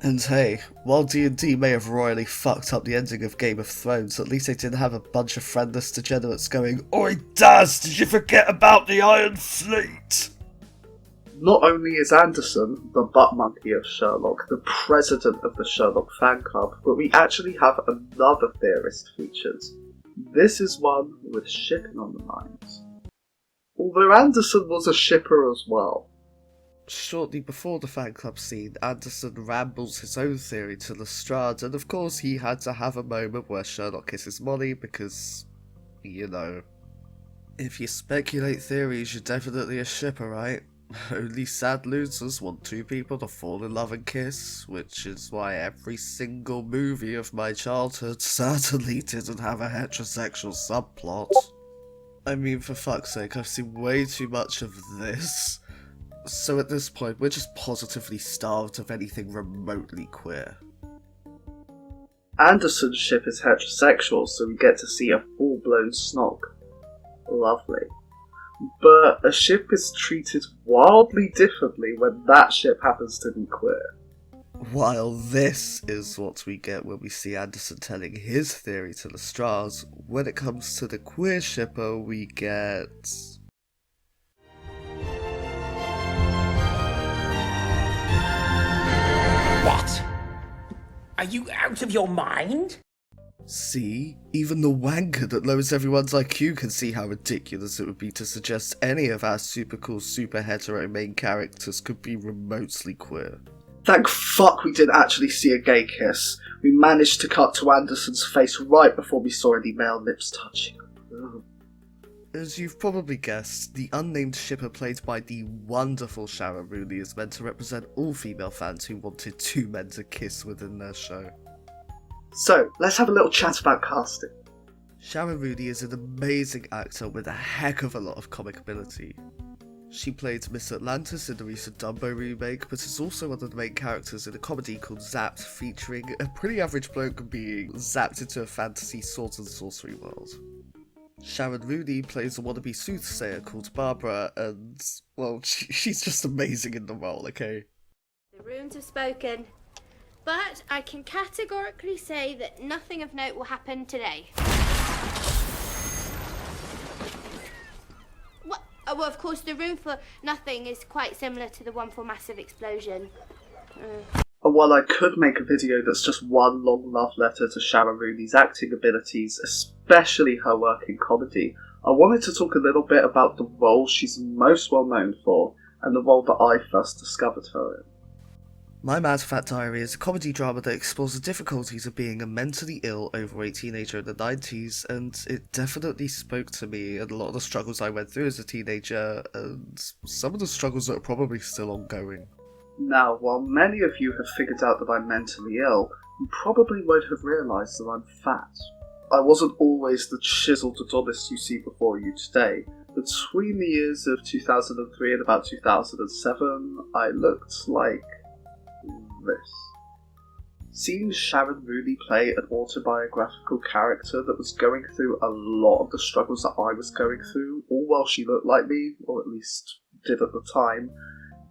And hey, while D&D may have royally fucked up the ending of Game of Thrones, at least they didn't have a bunch of friendless degenerates going, "Oi Daz, did you forget about the Iron Fleet?" Not only is Anderson the butt monkey of Sherlock, the president of the Sherlock fan club, but we actually have another theorist featured. This is one with shipping on the minds. Although Anderson was a shipper as well. Shortly before the fan club scene, Anderson rambles his own theory to Lestrade, and of course he had to have a moment where Sherlock kisses Molly because, you know. If you speculate theories, you're definitely a shipper, right? Only sad losers want two people to fall in love and kiss, which is why every single movie of my childhood certainly didn't have a heterosexual subplot. I mean, for fuck's sake, I've seen way too much of this. So at this point, we're just positively starved of anything remotely queer. Anderson's ship is heterosexual, so we get to see a full-blown snog. Lovely. But a ship is treated wildly differently when that ship happens to be queer. While this is what we get when we see Anderson telling his theory to Lestrade, when it comes to the queer shipper, we get... What? Are you out of your mind? See? Even the wanker that lowers everyone's IQ can see how ridiculous it would be to suggest any of our super cool, super hetero main characters could be remotely queer. Thank fuck we didn't actually see a gay kiss. We managed to cut to Anderson's face right before we saw any male lips touching. Ugh. As you've probably guessed, the unnamed shipper played by the wonderful Sharon Rooney is meant to represent all female fans who wanted two men to kiss within their show. So, let's have a little chat about casting. Sharon Rooney is an amazing actor with a heck of a lot of comic ability. She played Miss Atlantis in the recent Dumbo remake, but is also one of the main characters in a comedy called Zapped, featuring a pretty average bloke being zapped into a fantasy sword and sorcery world. Sharon Rooney plays a wannabe soothsayer called Barbara, and, well, she's just amazing in the role, okay? The runes have spoken, but I can categorically say that nothing of note will happen today. Well, of course, the rune for nothing is quite similar to the one for massive explosion. And while I could make a video that's just one long love letter to Sharon Rooney's acting abilities, especially her work in comedy, I wanted to talk a little bit about the role she's most well known for, and the role that I first discovered her in. My Mad Fat Diary is a comedy drama that explores the difficulties of being a mentally ill, overweight teenager in the 90s, and it definitely spoke to me and a lot of the struggles I went through as a teenager, and some of the struggles that are probably still ongoing. Now, while many of you have figured out that I'm mentally ill, you probably won't have realised that I'm fat. I wasn't always the chiseled Adonis you see before you today. Between the years of 2003 and about 2007, I looked like this. Seeing Sharon Rooney play an autobiographical character that was going through a lot of the struggles that I was going through, all while she looked like me, or at least did at the time,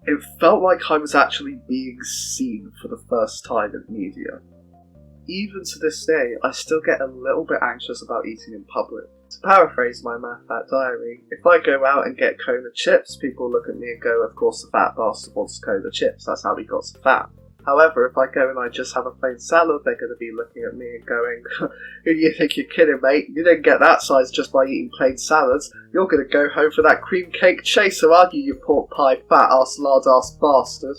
it felt like I was actually being seen for the first time in media. Even to this day, I still get a little bit anxious about eating in public. To paraphrase my Mad Fat Diary, if I go out and get Cola chips, people look at me and go, of course the fat bastard wants Cola chips, that's how he got so fat. However, if I go and I just have a plain salad, they're going to be looking at me and going, who do you think you're kidding, mate? You didn't get that size just by eating plain salads. You're going to go home for that cream cake chaser, aren't you, you pork pie, fat-ass, lard-ass bastard?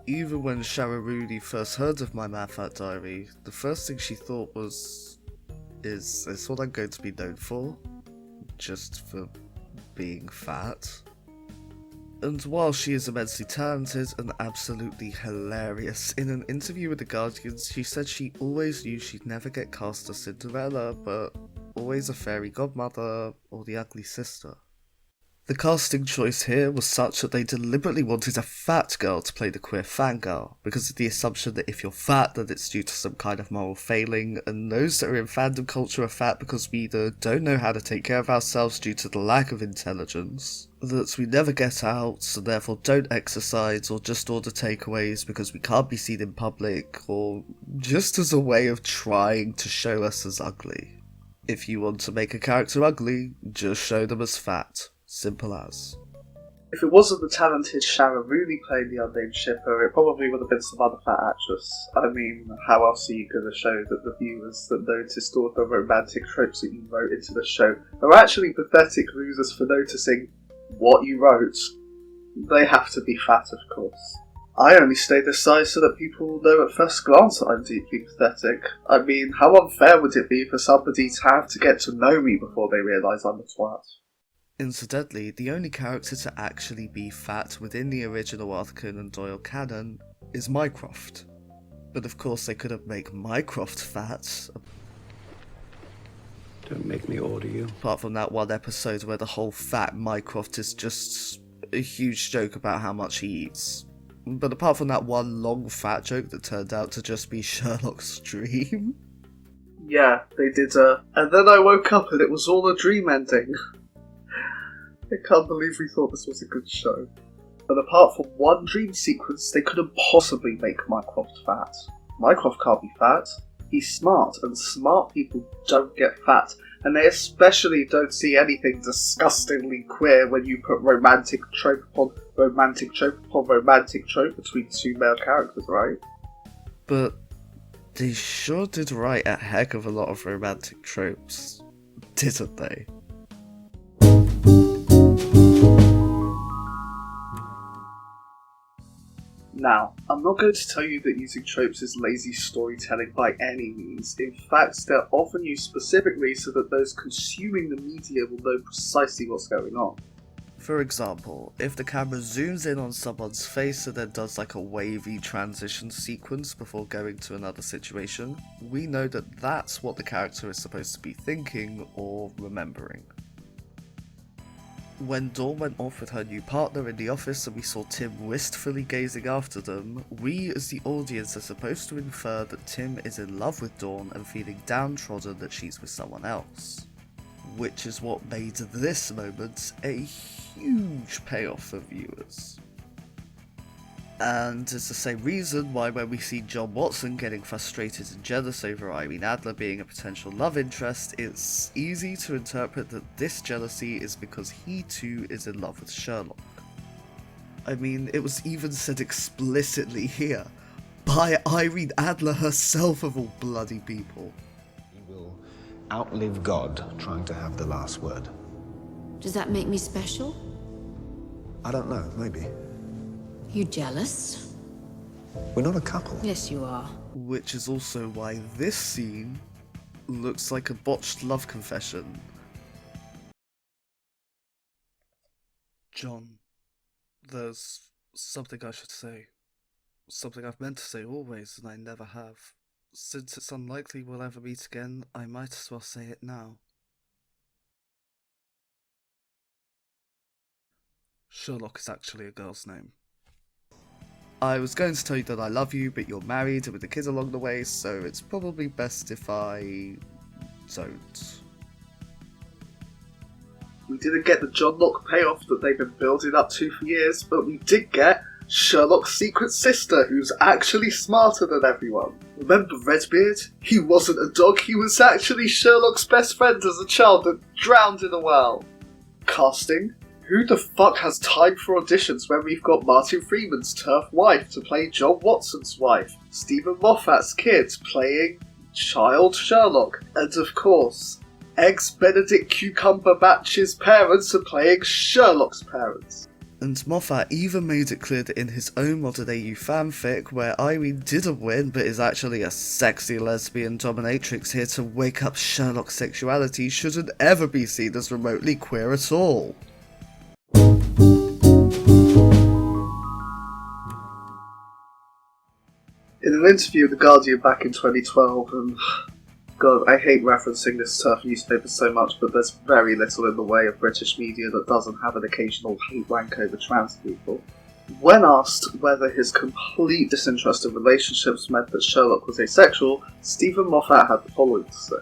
Even when Sharon Rooney first heard of my Mad Fat Diary, the first thing she thought was, is this what I'm going to be known for? Just for being fat? And while she is immensely talented and absolutely hilarious, in an interview with The Guardian, she said she always knew she'd never get cast as Cinderella, but always a fairy godmother or the ugly sister. The casting choice here was such that they deliberately wanted a fat girl to play the queer fangirl, because of the assumption that if you're fat, then it's due to some kind of moral failing, and those that are in fandom culture are fat because we either don't know how to take care of ourselves due to the lack of intelligence, that we never get out, so therefore don't exercise, or just order takeaways because we can't be seen in public, or just as a way of trying to show us as ugly. If you want to make a character ugly, just show them as fat. Simple as. If it wasn't the talented Sharon Rooney playing the unnamed shipper, it probably would have been some other fat actress. I mean, how else are you going to show that the viewers that noticed all the romantic tropes that you wrote into the show are actually pathetic losers for noticing what you wrote? They have to be fat, of course. I only stay this size so that people will know at first glance that I'm deeply pathetic. I mean, how unfair would it be for somebody to have to get to know me before they realise I'm a twat? Incidentally, the only character to actually be fat within the original Arthur Conan Doyle canon is Mycroft. But of course they couldn't make Mycroft fat. Don't make me order you. Apart from that one episode where the whole fat Mycroft is just a huge joke about how much he eats. But apart from that one long fat joke that turned out to just be Sherlock's dream. Yeah, they did and then I woke up and it was all a dream ending. I can't believe we thought this was a good show. But apart from one dream sequence, they couldn't possibly make Mycroft fat. Mycroft can't be fat. He's smart, and smart people don't get fat. And they especially don't see anything disgustingly queer when you put romantic trope upon romantic trope upon romantic trope between two male characters, right? But they sure did write a heck of a lot of romantic tropes, didn't they? Now, I'm not going to tell you that using tropes is lazy storytelling by any means. In fact, they're often used specifically so that those consuming the media will know precisely what's going on. For example, if the camera zooms in on someone's face and then does like a wavy transition sequence before going to another situation, we know that that's what the character is supposed to be thinking or remembering. When Dawn went off with her new partner in the office and we saw Tim wistfully gazing after them, we as the audience are supposed to infer that Tim is in love with Dawn and feeling downtrodden that she's with someone else. Which is what made this moment a huge payoff for viewers. And it's the same reason why when we see John Watson getting frustrated and jealous over Irene Adler being a potential love interest, it's easy to interpret that this jealousy is because he too is in love with Sherlock. I mean, it was even said explicitly here, by Irene Adler herself of all bloody people. He will outlive God trying to have the last word. Does that make me special? I don't know, maybe. You jealous? We're not a couple. Yes, you are. Which is also why this scene looks like a botched love confession. John, there's something I should say. Something I've meant to say always, and I never have. Since it's unlikely we'll ever meet again, I might as well say it now. Sherlock is actually a girl's name. I was going to tell you that I love you, but you're married and with the kids along the way, so it's probably best if I don't. We didn't get the Johnlock payoff that they've been building up to for years, but we did get Sherlock's secret sister, who's actually smarter than everyone. Remember Redbeard? He wasn't a dog, he was actually Sherlock's best friend as a child that drowned in a well. Casting? Who the fuck has time for auditions when we've got Martin Freeman's turf wife to play John Watson's wife, Stephen Moffat's kid playing child Sherlock, and of course, ex-Benedict Cumberbatch's parents are playing Sherlock's parents. And Moffat even made it clear that in his own modern AU fanfic, where Irene didn't win but is actually a sexy lesbian dominatrix here to wake up Sherlock's sexuality, shouldn't ever be seen as remotely queer at all. In an interview with The Guardian back in 2012, and God, I hate referencing this turf newspaper so much, but there's very little in the way of British media that doesn't have an occasional hate rank over trans people. When asked whether his complete disinterest in relationships meant that Sherlock was asexual, Stephen Moffat had the following to say.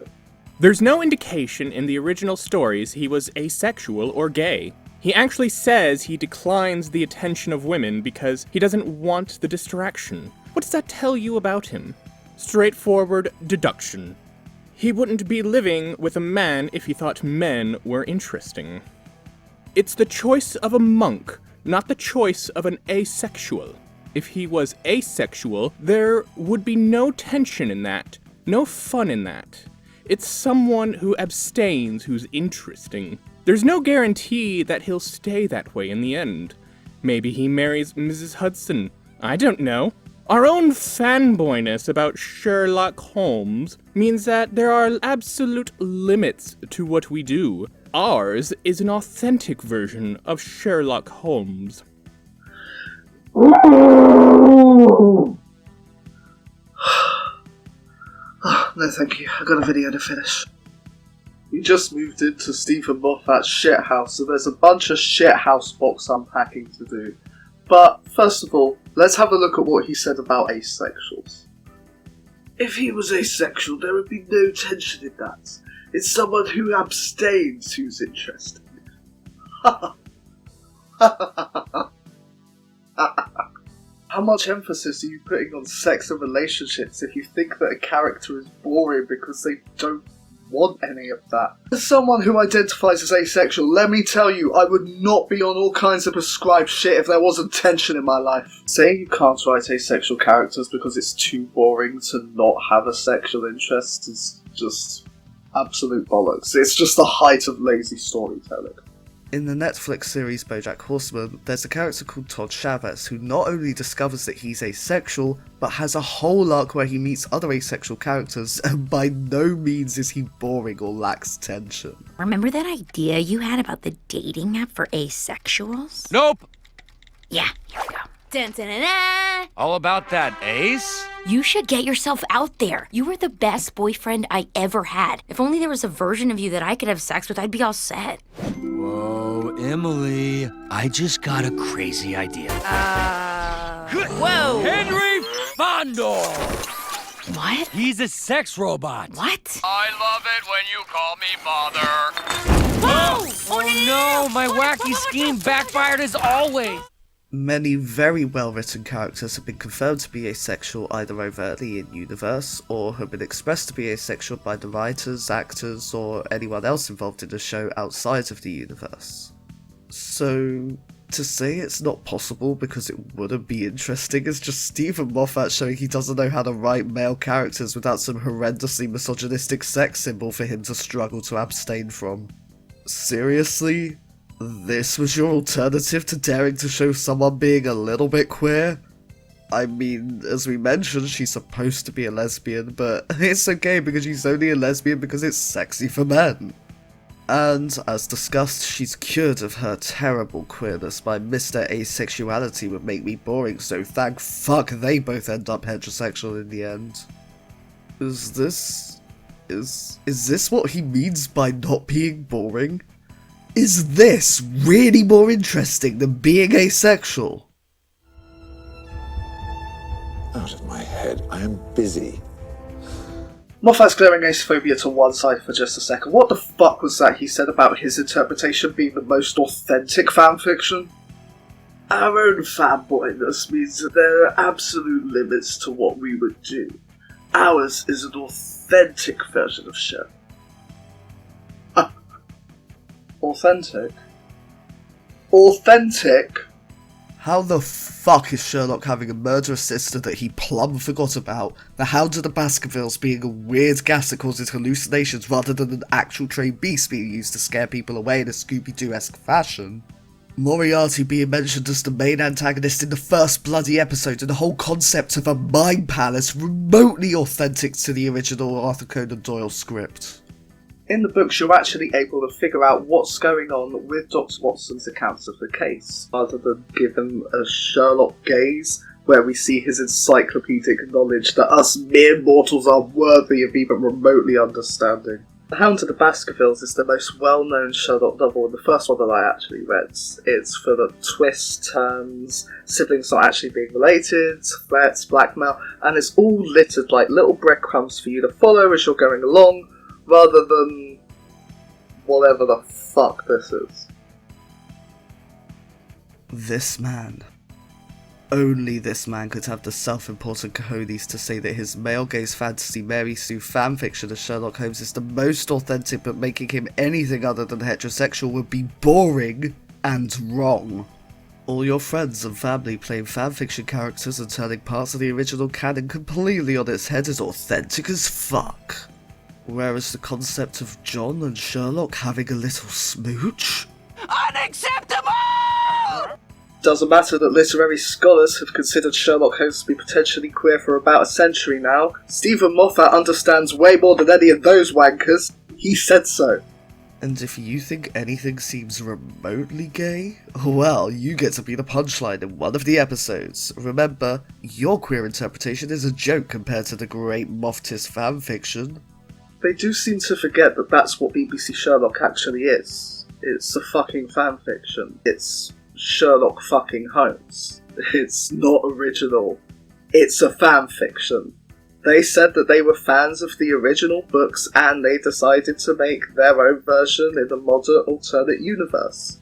There's no indication in the original stories he was asexual or gay. He actually says he declines the attention of women because he doesn't want the distraction. What does that tell you about him? Straightforward deduction. He wouldn't be living with a man if he thought men were interesting. It's the choice of a monk, not the choice of an asexual. If he was asexual, there would be no tension in that, no fun in that. It's someone who abstains who's interesting. There's no guarantee that he'll stay that way in the end. Maybe he marries Mrs. Hudson. I don't know. Our own fanboyness about Sherlock Holmes means that there are absolute limits to what we do. Ours is an authentic version of Sherlock Holmes. Oh, no thank you, I've got a video to finish. We just moved into Stephen Moffat's shithouse, so there's a bunch of shithouse box unpacking to do. But, first of all, let's have a look at what he said about asexuals. If he was asexual, there would be no tension in that. It's someone who abstains who's interesting. How much emphasis are you putting on sex and relationships if you think that a character is boring because they don't want any of that? As someone who identifies as asexual, let me tell you, I would not be on all kinds of prescribed shit if there wasn't tension in my life. Saying you can't write asexual characters because it's too boring to not have a sexual interest is just absolute bollocks. It's just the height of lazy storytelling. In the Netflix series BoJack Horseman, there's a character called Todd Chavez who not only discovers that he's asexual, but has a whole arc where he meets other asexual characters, and by no means is he boring or lacks tension. Remember that idea you had about the dating app for asexuals? Nope. Yeah, here we go. Dun, dun, dun, dun. All about that ace? You should get yourself out there. You were the best boyfriend I ever had. If only there was a version of you that I could have sex with, I'd be all set. Whoa, Emily. I just got a crazy idea. Whoa! Henry Fondor! What? He's a sex robot. What? I love it when you call me father. Whoa! Oh no, my wacky scheme backfired as always. Many very well-written characters have been confirmed to be asexual either overtly in universe, or have been expressed to be asexual by the writers, actors, or anyone else involved in the show outside of the universe. So, to say it's not possible because it wouldn't be interesting is just Stephen Moffat showing he doesn't know how to write male characters without some horrendously misogynistic sex symbol for him to struggle to abstain from. Seriously? This was your alternative to daring to show someone being a little bit queer? I mean, as we mentioned, she's supposed to be a lesbian, but it's okay because she's only a lesbian because it's sexy for men. And, as discussed, she's cured of her terrible queerness by Mr. Asexuality would make me boring, so thank fuck they both end up heterosexual in the end. Is this what he means by not being boring? Is this really more interesting than being asexual? Out of my head, I am busy. Moffat's glaring acephobia to one side for just a second. What the fuck was that he said about his interpretation being the most authentic fanfiction? Our own fanboyness means that there are absolute limits to what we would do. Ours is an authentic version of Sherlock. Authentic? Authentic? How the fuck is Sherlock having a murderous sister that he plumb forgot about, the Hound of the Baskervilles being a weird gas that causes hallucinations rather than an actual trained beast being used to scare people away in a Scooby-Doo-esque fashion, Moriarty being mentioned as the main antagonist in the first bloody episode, and the whole concept of a mind palace remotely authentic to the original Arthur Conan Doyle script. In the books, you're actually able to figure out what's going on with Dr. Watson's accounts of the case, rather than give him a Sherlock gaze where we see his encyclopedic knowledge that us mere mortals are worthy of even remotely understanding. The Hound of the Baskervilles is the most well-known Sherlock novel, and the first one that I actually read. It's full of twists, turns, siblings not actually being related, threats, blackmail, and it's all littered like little breadcrumbs for you to follow as you're going along, rather than whatever the fuck this is. This man. Only this man could have the self-important cojones to say that his male gaze fantasy Mary Sue fanfiction of Sherlock Holmes is the most authentic, but making him anything other than heterosexual would be boring and wrong. All your friends and family playing fanfiction characters and turning parts of the original canon completely on its head is authentic as fuck. Whereas the concept of John and Sherlock having a little smooch? Unacceptable! Doesn't matter that literary scholars have considered Sherlock Holmes to be potentially queer for about a century now. Stephen Moffat understands way more than any of those wankers. He said so. And if you think anything seems remotely gay, well, you get to be the punchline in one of the episodes. Remember, your queer interpretation is a joke compared to the great Moffatist fanfiction. They do seem to forget that that's what BBC Sherlock actually is. It's a fucking fanfiction. It's Sherlock fucking Holmes. It's not original. It's a fanfiction. They said that they were fans of the original books and they decided to make their own version in a modern alternate universe.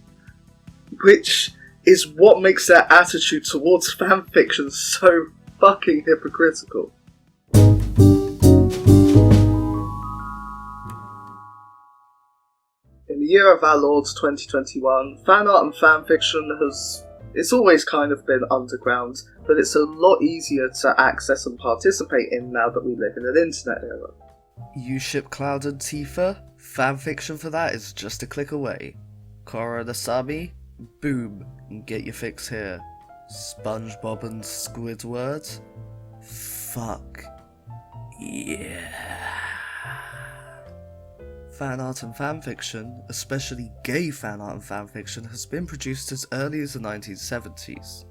Which is what makes their attitude towards fanfiction so fucking hypocritical. In the year of our Lord 2021, fan art and fanfiction it's always kind of been underground, but it's a lot easier to access and participate in now that we live in an internet era. You ship Cloud and Tifa? Fanfiction for that is just a click away. Korra and Asami? Boom, get your fix here. SpongeBob and Squidward? Fuck. Yeah. Fan art and fanfiction, especially gay fan art and fanfiction, has been produced as early as the 1970s.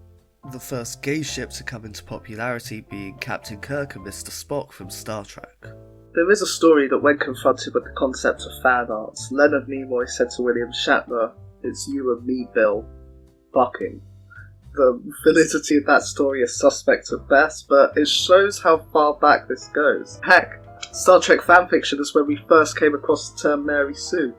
The first gay ship to come into popularity being Captain Kirk and Mr. Spock from Star Trek. There is a story that when confronted with the concept of fan art, Leonard Nimoy said to William Shatner, "It's you and me, Bill, fucking." The validity of that story is suspect at best, but it shows how far back this goes. Heck, Star Trek fanfiction is where we first came across the term Mary Sue.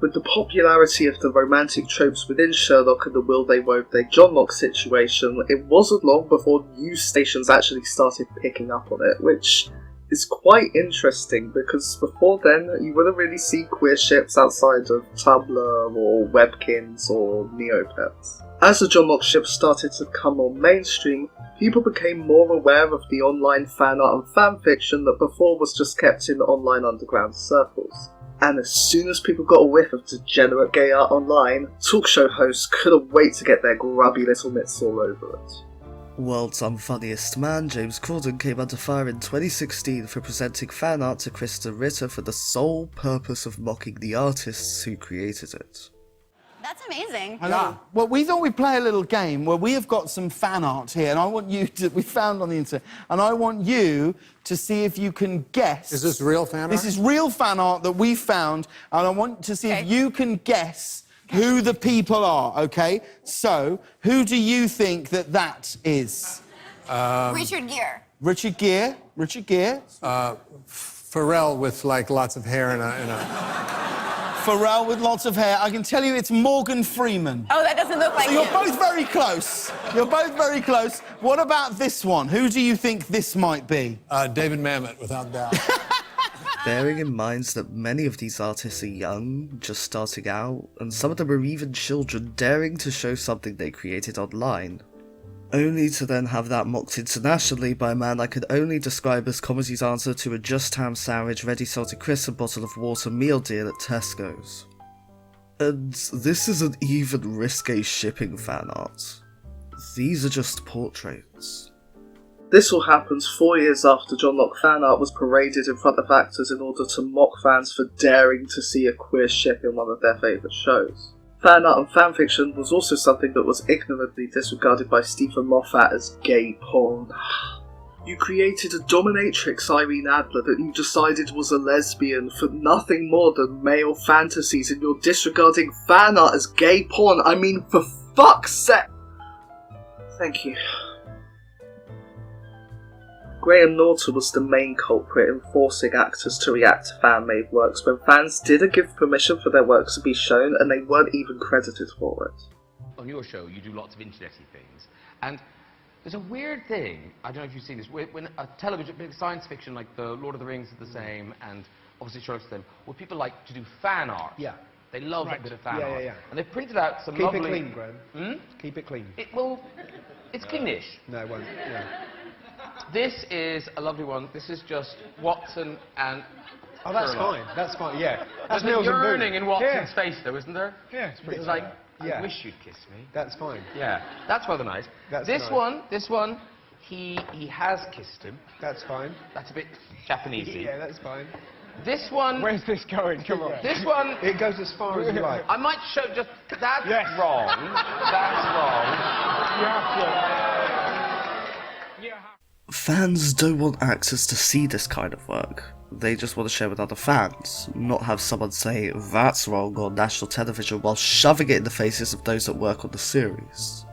With the popularity of the romantic tropes within Sherlock and the will they won't they Johnlock situation, it wasn't long before news stations actually started picking up on it, which is quite interesting because before then you wouldn't really see queer ships outside of Tumblr or Webkins or Neopets. As the Johnlock ship started to come on mainstream, people became more aware of the online fan art and fanfiction that before was just kept in online underground circles. And as soon as people got a whiff of degenerate gay art online, talk show hosts couldn't wait to get their grubby little mitts all over it. World's unfunniest man, James Corden, came under fire in 2016 for presenting fan art to Kristen Ritter for the sole purpose of mocking the artists who created it. That's amazing. Yeah. Well, we thought we'd play a little game where we have got some fan art here, and I want you to, we found on the internet, and I want you to see if you can guess. Is this real fan art? This is real fan art that we found, and I want to see if you can guess who the people are, okay? So, who do you think that is? Richard Gere. Richard Gere? Richard Gere? Pharrell with, like, lots of hair and a... Pharrell with lots of hair. I can tell you it's Morgan Freeman. Oh, that doesn't look like So you're both very close. You're both very close. What about this one? Who do you think this might be? David Mamet, without doubt. Bearing in mind that many of these artists are young, just starting out, and some of them are even children daring to show something they created online. Only to then have that mocked internationally by a man I could only describe as comedy's answer to a just ham sandwich, ready salted crisps and bottle of water meal deal at Tesco's. And this isn't even risque shipping fan art. These are just portraits. This all happens 4 years after Johnlock fan art was paraded in front of actors in order to mock fans for daring to see a queer ship in one of their favourite shows. Fan art and fanfiction was also something that was ignorantly disregarded by Stephen Moffat as gay porn. You created a dominatrix, Irene Adler, that you decided was a lesbian for nothing more than male fantasies, and you're disregarding fan art as gay porn. I mean, for fuck's sake! Thank you. Graham Norton was the main culprit in forcing actors to react to fan-made works when fans didn't give permission for their works to be shown, and they weren't even credited for it. On your show, you do lots of internet-y things, and there's a weird thing, I don't know if you've seen this, when a television, big science fiction like the Lord of the Rings is the same, and obviously Sherlock's the same, where people like to do fan art. Yeah. They love a bit of fan art. Yeah. And they've printed out some Keep lovely... it clean, Graham. Keep it clean. It's cleanish. No, it won't. Yeah. This is a lovely one. This is just Watson and Oh, that's Sherlock. fine. That's fine, yeah. That's There's a Mills and Boon. yearning in Watson's face, though, isn't there? Yeah, it's pretty It's like, yeah. I wish you'd kiss me. That's fine. Yeah, that's rather nice. That's this nice. one, he has kissed him. That's fine. That's a bit Japanesey. Yeah, that's fine. This one... Where's this going? Come on. This one... It goes as far as you like. I might show just... That's wrong. That's wrong. You have to... Fans don't want actors to see this kind of work. They just want to share with other fans, not have someone say that's wrong on national television while shoving it in the faces of those that work on the series.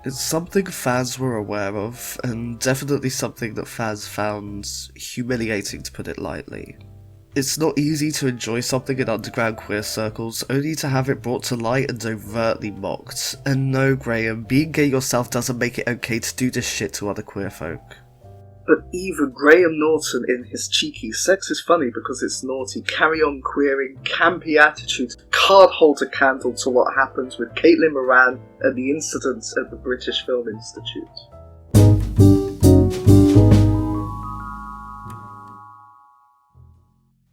It's something fans were aware of, and definitely something that fans found humiliating, to put it lightly. It's not easy to enjoy something in underground queer circles only to have it brought to light and overtly mocked. And no, Graham, being gay yourself doesn't make it okay to do this shit to other queer folk. But even Graham Norton, in his cheeky sex is funny because it's naughty, carry on queering, campy attitude, can't hold a candle to what happens with Caitlin Moran and the incidents at the British Film Institute.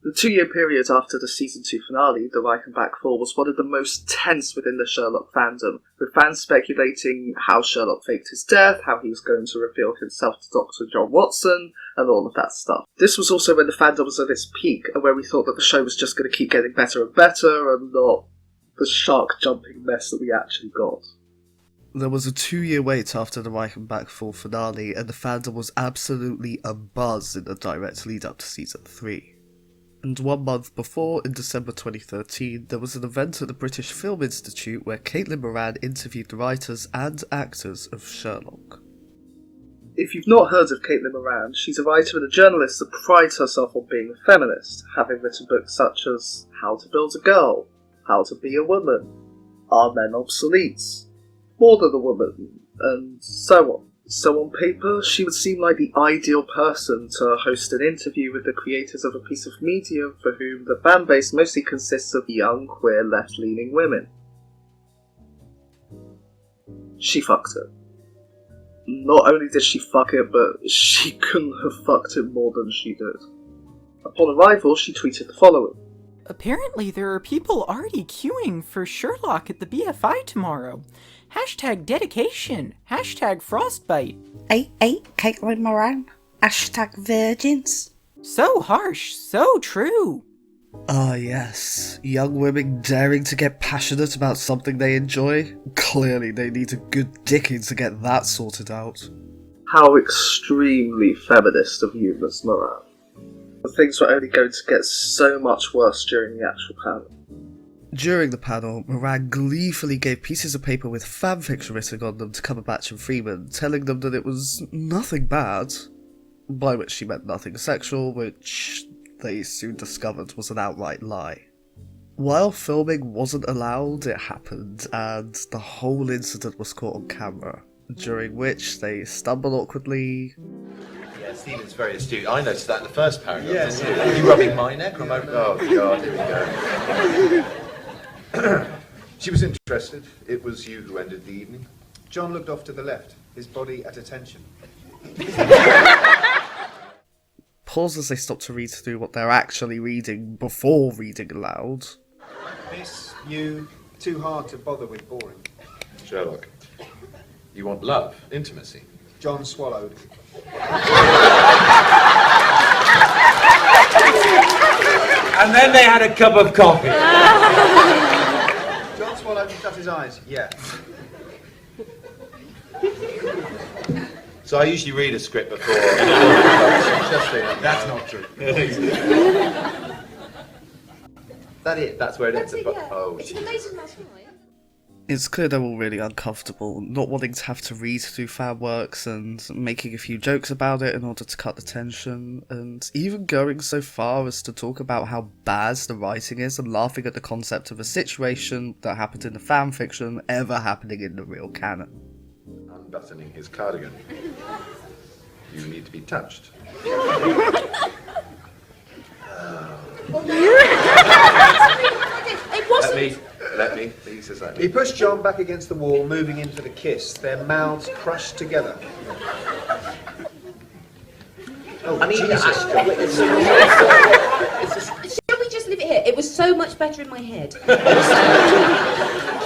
The 2-year period after the Season 2 finale, the Reichenbach Fall, was one of the most tense within the Sherlock fandom, with fans speculating how Sherlock faked his death, how he was going to reveal himself to Dr. John Watson, and all of that stuff. This was also when the fandom was at its peak, and where we thought that the show was just going to keep getting better and better, and not the shark-jumping mess that we actually got. There was a 2-year wait after the Reichenbach Fall finale, and the fandom was absolutely abuzz in the direct lead-up to Season 3. And 1 month before, in December 2013, there was an event at the British Film Institute where Caitlin Moran interviewed the writers and actors of Sherlock. If you've not heard of Caitlin Moran, she's a writer and a journalist that prides herself on being a feminist, having written books such as How to Build a Girl, How to Be a Woman, Are Men Obsolete, More Than a Woman, and so on. So on paper, she would seem like the ideal person to host an interview with the creators of a piece of media for whom the fan base mostly consists of young, queer, left-leaning women. She fucked it. Not only did she fuck it, but she couldn't have fucked it more than she did. Upon arrival, she tweeted the following. Apparently there are people already queuing for Sherlock at the BFI tomorrow. Hashtag dedication. Hashtag frostbite. Hey, Caitlin Moran. Hashtag virgins. So harsh, so true. Ah yes, young women daring to get passionate about something they enjoy? Clearly they need a good dicking to get that sorted out. How extremely feminist of you, Miss Moran. Things were only going to get so much worse during the actual panel. During the panel, Moran gleefully gave pieces of paper with fanfiction written on them to CuppaJoey and Freeman, telling them that it was nothing bad, by which she meant nothing sexual, which they soon discovered was an outright lie. While filming wasn't allowed, it happened, and the whole incident was caught on camera, during which they stumble awkwardly. Yeah, Stephen's very astute. I noticed that in the first paragraph. Yes. Are you rubbing my neck? Or oh, God, here we go. She was interested. It was you who ended the evening. John looked off to the left, his body at attention. Pause as they stop to read through what they're actually reading before reading aloud. Miss, you, too hard to bother with boring. Sherlock, you want love, intimacy. John swallowed. And then they had a cup of coffee. John swallowed time to shut his eyes. Yeah. So I usually read a script before. Just saying, that's not true. That it? That's where it ends. Oh, It's an amazing last night. It's clear they're all really uncomfortable, not wanting to have to read through fan works and making a few jokes about it in order to cut the tension, and even going so far as to talk about how bad the writing is and laughing at the concept of a situation that happened in the fan fiction ever happening in the real canon. Unbuttoning his cardigan. You need to be touched. It wasn't. Let me. He says let me. He pushed John back against the wall, moving in for the kiss. Their mouths crushed together. Oh, I mean, Jesus. Shall we just leave it here? It was so much better in my head.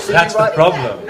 That's the problem.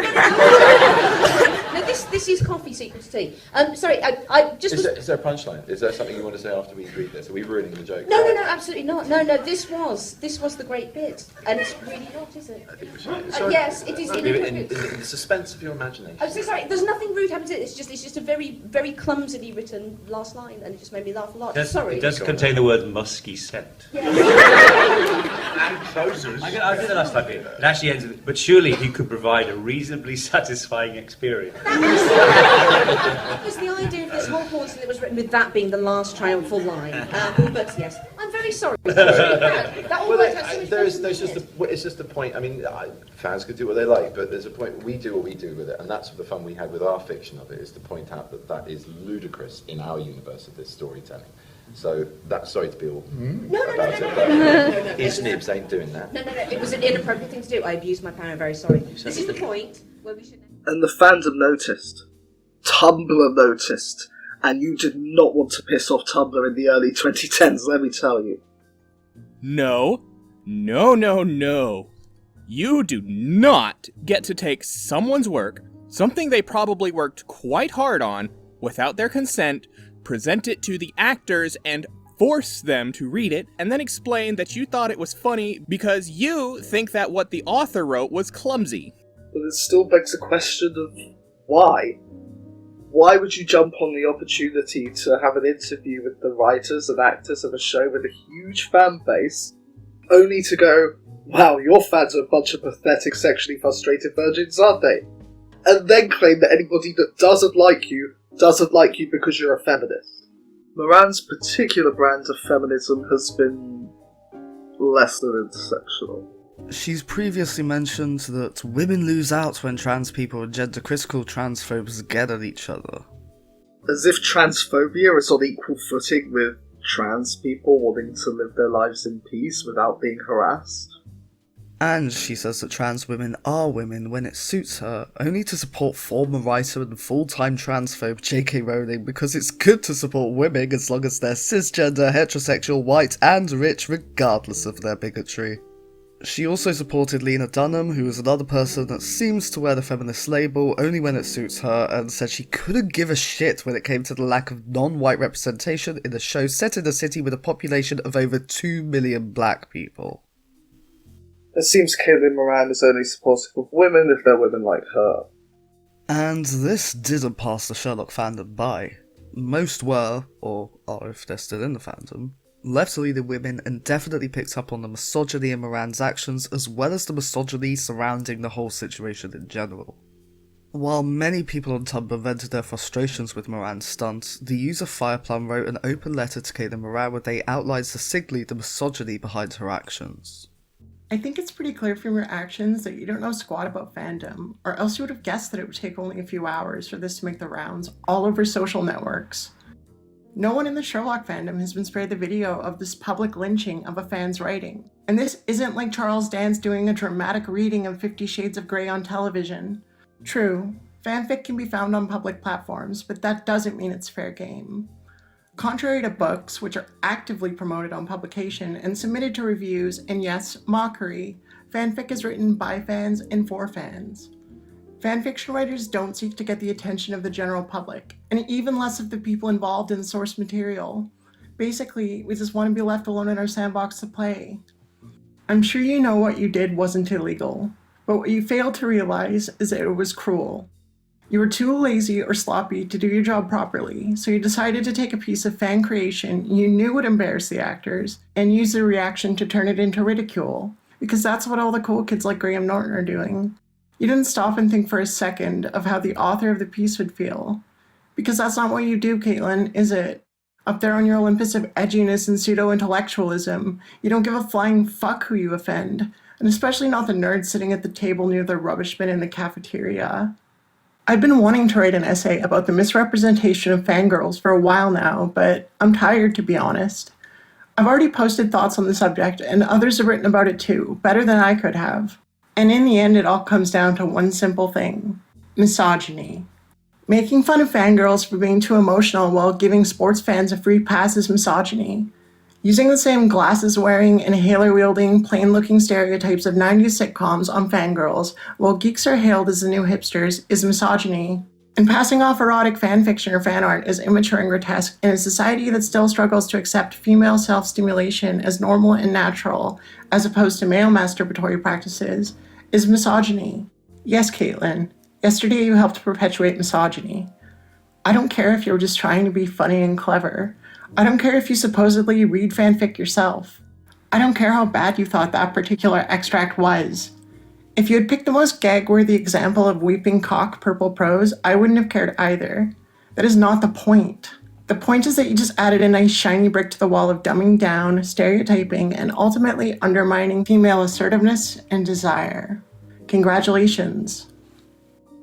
No, this is coffee sequel to tea. Sorry, I just. Is there a punchline? Is there something you want to say after we read this? Are we ruining the joke? No, absolutely not. No, this was the great bit, and it's really not, is it? I think we should. Yes, it is. In the suspense of your imagination. I'm so sorry. There's nothing rude happened to it. It's just a very, very clumsily written last line, and it just made me laugh a lot. Sorry. It does contain the word musky scent. Yeah. And closers. I'll do the last time here. It actually ends with, but surely he could provide a reasonably satisfying experience. That was the idea of this whole portion that was written with that being the last triumphal line. But yes, I'm very sorry. That all worked out so much better than It's just a point. I mean, fans could do what they like, but there's a point. We do what we do with it, and that's the fun we had with our fiction of it. Is to point out that that is ludicrous in our universe of this storytelling. So that's sorry to be all about it, but his nibs ain't doing that. No. It was an inappropriate thing to do. I abused my power. I'm very sorry. This is the point where we should. And the fandom noticed. Tumblr noticed. And you did not want to piss off Tumblr in the early 2010s, let me tell you. No. You do not get to take someone's work, something they probably worked quite hard on, without their consent, present it to the actors and force them to read it, and then explain that you thought it was funny because you think that what the author wrote was clumsy. But it still begs the question of why? Why would you jump on the opportunity to have an interview with the writers and actors of a show with a huge fan base, only to go, wow, your fans are a bunch of pathetic sexually frustrated virgins, aren't they? And then claim that anybody that doesn't like you because you're a feminist. Moran's particular brand of feminism has been less than intersectional. She's previously mentioned that women lose out when trans people and gender-critical transphobes get at each other. As if transphobia is on equal footing with trans people wanting to live their lives in peace without being harassed. And she says that trans women are women when it suits her, only to support former writer and full-time transphobe J.K. Rowling because it's good to support women as long as they're cisgender, heterosexual, white and rich regardless of their bigotry. She also supported Lena Dunham, who is another person that seems to wear the feminist label only when it suits her, and said she couldn't give a shit when it came to the lack of non-white representation in a show set in a city with a population of over 2 million black people. It seems Caitlin Moran is only supportive of women if they're women like her. And this didn't pass the Sherlock fandom by. Most were, or are if they're still in the fandom, left-leaning women and definitely picked up on the misogyny in Moran's actions as well as the misogyny surrounding the whole situation in general. While many people on Tumblr vented their frustrations with Moran's stunt, the user Fireplum wrote an open letter to Caitlin Moran where they outlined succinctly the misogyny behind her actions. I think it's pretty clear from your actions that you don't know squat about fandom, or else you would have guessed that it would take only a few hours for this to make the rounds all over social networks. No one in the Sherlock fandom has been spared the video of this public lynching of a fan's writing. And this isn't like Charles Dance doing a dramatic reading of 50 Shades of Grey on television. True, fanfic can be found on public platforms, but that doesn't mean it's fair game. Contrary to books, which are actively promoted on publication and submitted to reviews, and yes, mockery, fanfic is written by fans and for fans. Fanfiction writers don't seek to get the attention of the general public, and even less of the people involved in the source material. Basically, we just want to be left alone in our sandbox to play. I'm sure you know what you did wasn't illegal. But what you fail to realize is that it was cruel. You were too lazy or sloppy to do your job properly, so you decided to take a piece of fan creation you knew would embarrass the actors and use their reaction to turn it into ridicule, because that's what all the cool kids like Graham Norton are doing. You didn't stop and think for a second of how the author of the piece would feel, because that's not what you do, Caitlin, is it? Up there on your Olympus of edginess and pseudo-intellectualism, you don't give a flying fuck who you offend, and especially not the nerds sitting at the table near the rubbish bin in the cafeteria. I've been wanting to write an essay about the misrepresentation of fangirls for a while now, but I'm tired, to be honest. I've already posted thoughts on the subject, and others have written about it too, better than I could have. And in the end, it all comes down to one simple thing: misogyny. Making fun of fangirls for being too emotional while giving sports fans a free pass is misogyny. Using the same glasses-wearing, inhaler-wielding, plain-looking stereotypes of 90s sitcoms on fangirls while geeks are hailed as the new hipsters is misogyny. And passing off erotic fanfiction or fan art as immature and grotesque in a society that still struggles to accept female self-stimulation as normal and natural, as opposed to male masturbatory practices, is misogyny. Yes, Caitlin, yesterday you helped perpetuate misogyny. I don't care if you're just trying to be funny and clever. I don't care if you supposedly read fanfic yourself. I don't care how bad you thought that particular extract was. If you had picked the most gag-worthy example of weeping cock purple prose, I wouldn't have cared either. That is not the point. The point is that you just added a nice shiny brick to the wall of dumbing down, stereotyping, and ultimately undermining female assertiveness and desire. Congratulations.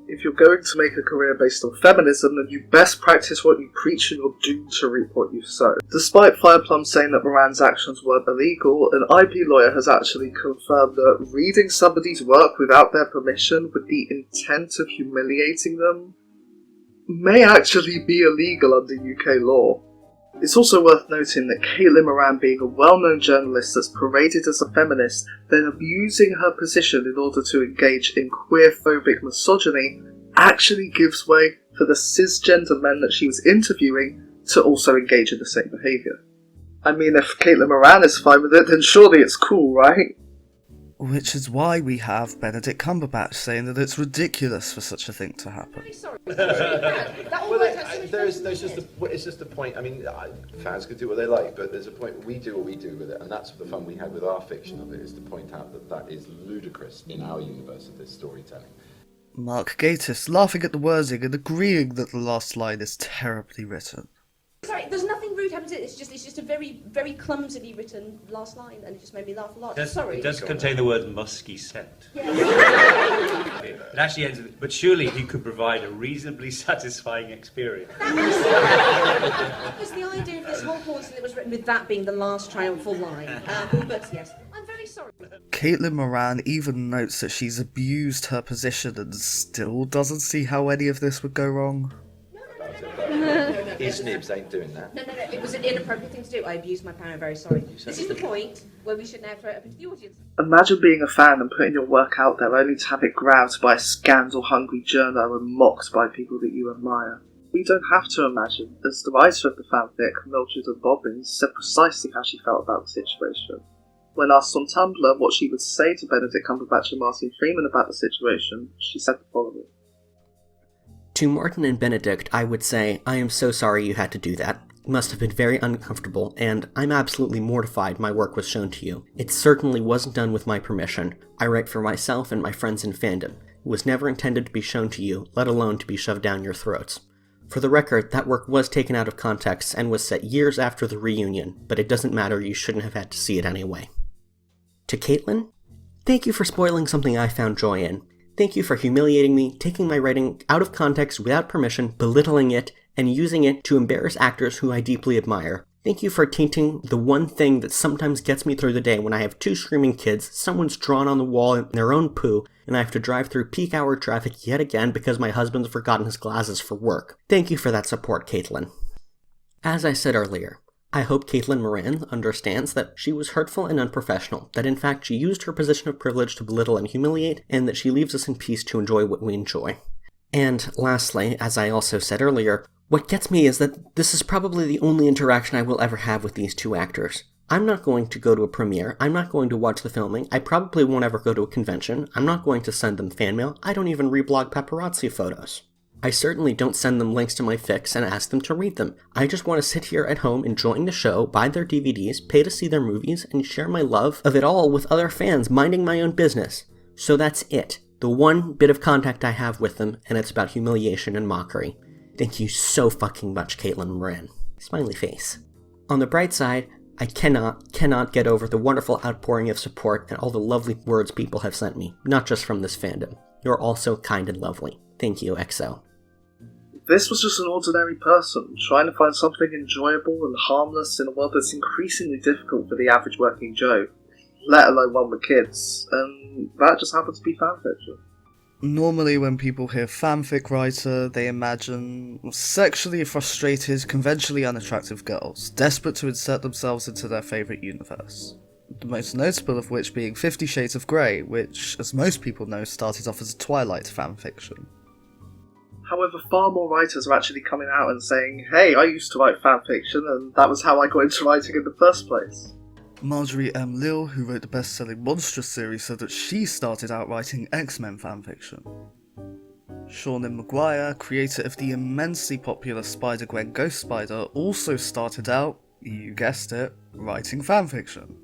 If you're going to make a career based on feminism, then you best practice what you preach and you're doomed to reap what you sow. Despite Fireplum saying that Moran's actions weren't illegal, an IP lawyer has actually confirmed that reading somebody's work without their permission with the intent of humiliating them may actually be illegal under UK law. It's also worth noting that Caitlin Moran, being a well-known journalist that's paraded as a feminist, then abusing her position in order to engage in queer-phobic misogyny, actually gives way for the cisgender men that she was interviewing to also engage in the same behaviour. I mean, if Caitlin Moran is fine with it, then surely it's cool, right? Which is why we have Benedict Cumberbatch saying that it's ridiculous for such a thing to happen. It's just a point. I mean, fans can do what they like, but there's a point. We do what we do with it, and that's the fun we had with our fiction of it, is to point out that that is ludicrous in our universe of this storytelling. Mark Gatiss laughing at the wording and agreeing that the last line is terribly written. Sorry, there's nothing rude happened to it. It's just a very, very clumsily written last line, and it just made me laugh a lot. Sorry. It does contain the word musky scent. Yeah. It actually ends with, but surely he could provide a reasonably satisfying experience. That was the idea of this whole portion that was written with that being the last triumphal line. But yes, I'm very sorry. Caitlin Moran even notes that she's abused her position and still doesn't see how any of this would go wrong. His nibs ain't doing that. No, it was an inappropriate thing to do. I abused my power, I'm very sorry. This is the point where we should now throw it up into the audience. Imagine being a fan and putting your work out there only to have it grabbed by a scandal-hungry journo and mocked by people that you admire. We don't have to imagine, as the writer of the fanfic, Mildred Bobbins, said precisely how she felt about the situation. When asked on Tumblr what she would say to Benedict Cumberbatch and Martin Freeman about the situation, she said the following. To Martin and Benedict, I would say, I am so sorry you had to do that. It must have been very uncomfortable, and I'm absolutely mortified my work was shown to you. It certainly wasn't done with my permission. I write for myself and my friends in fandom. It was never intended to be shown to you, let alone to be shoved down your throats. For the record, that work was taken out of context and was set years after the reunion, but it doesn't matter, you shouldn't have had to see it anyway. To Caitlin, thank you for spoiling something I found joy in. Thank you for humiliating me, taking my writing out of context without permission, belittling it, and using it to embarrass actors who I deeply admire. Thank you for tainting the one thing that sometimes gets me through the day when I have two screaming kids, someone's drawn on the wall in their own poo, and I have to drive through peak hour traffic yet again because my husband's forgotten his glasses for work. Thank you for that support, Caitlin. As I said earlier, I hope Caitlin Moran understands that she was hurtful and unprofessional, that in fact she used her position of privilege to belittle and humiliate, and that she leaves us in peace to enjoy what we enjoy. And lastly, as I also said earlier, what gets me is that this is probably the only interaction I will ever have with these two actors. I'm not going to go to a premiere. I'm not going to watch the filming. I probably won't ever go to a convention. I'm not going to send them fan mail. I don't even reblog paparazzi photos. I certainly don't send them links to my fics and ask them to read them. I just want to sit here at home enjoying the show, buy their DVDs, pay to see their movies, and share my love of it all with other fans, minding my own business. So that's it. The one bit of contact I have with them, and it's about humiliation and mockery. Thank you so fucking much, Caitlin Moran. Smiley face. On the bright side, I cannot get over the wonderful outpouring of support and all the lovely words people have sent me, not just from this fandom. You're all so kind and lovely. Thank you, XO. This was just an ordinary person, trying to find something enjoyable and harmless in a world that's increasingly difficult for the average working Joe, let alone one with kids, and that just happened to be fanfiction. Normally when people hear fanfic writer, they imagine sexually frustrated, conventionally unattractive girls, desperate to insert themselves into their favourite universe. The most notable of which being 50 Shades of Grey, which, as most people know, started off as a Twilight fanfiction. However, far more writers are actually coming out and saying, hey, I used to write fanfiction and that was how I got into writing in the first place. Marjorie M. Lill, who wrote the best-selling Monstrous series, said that she started out writing X-Men fanfiction. Seanan Maguire, creator of the immensely popular Spider-Gwen Ghost Spider, also started out, you guessed it, writing fanfiction.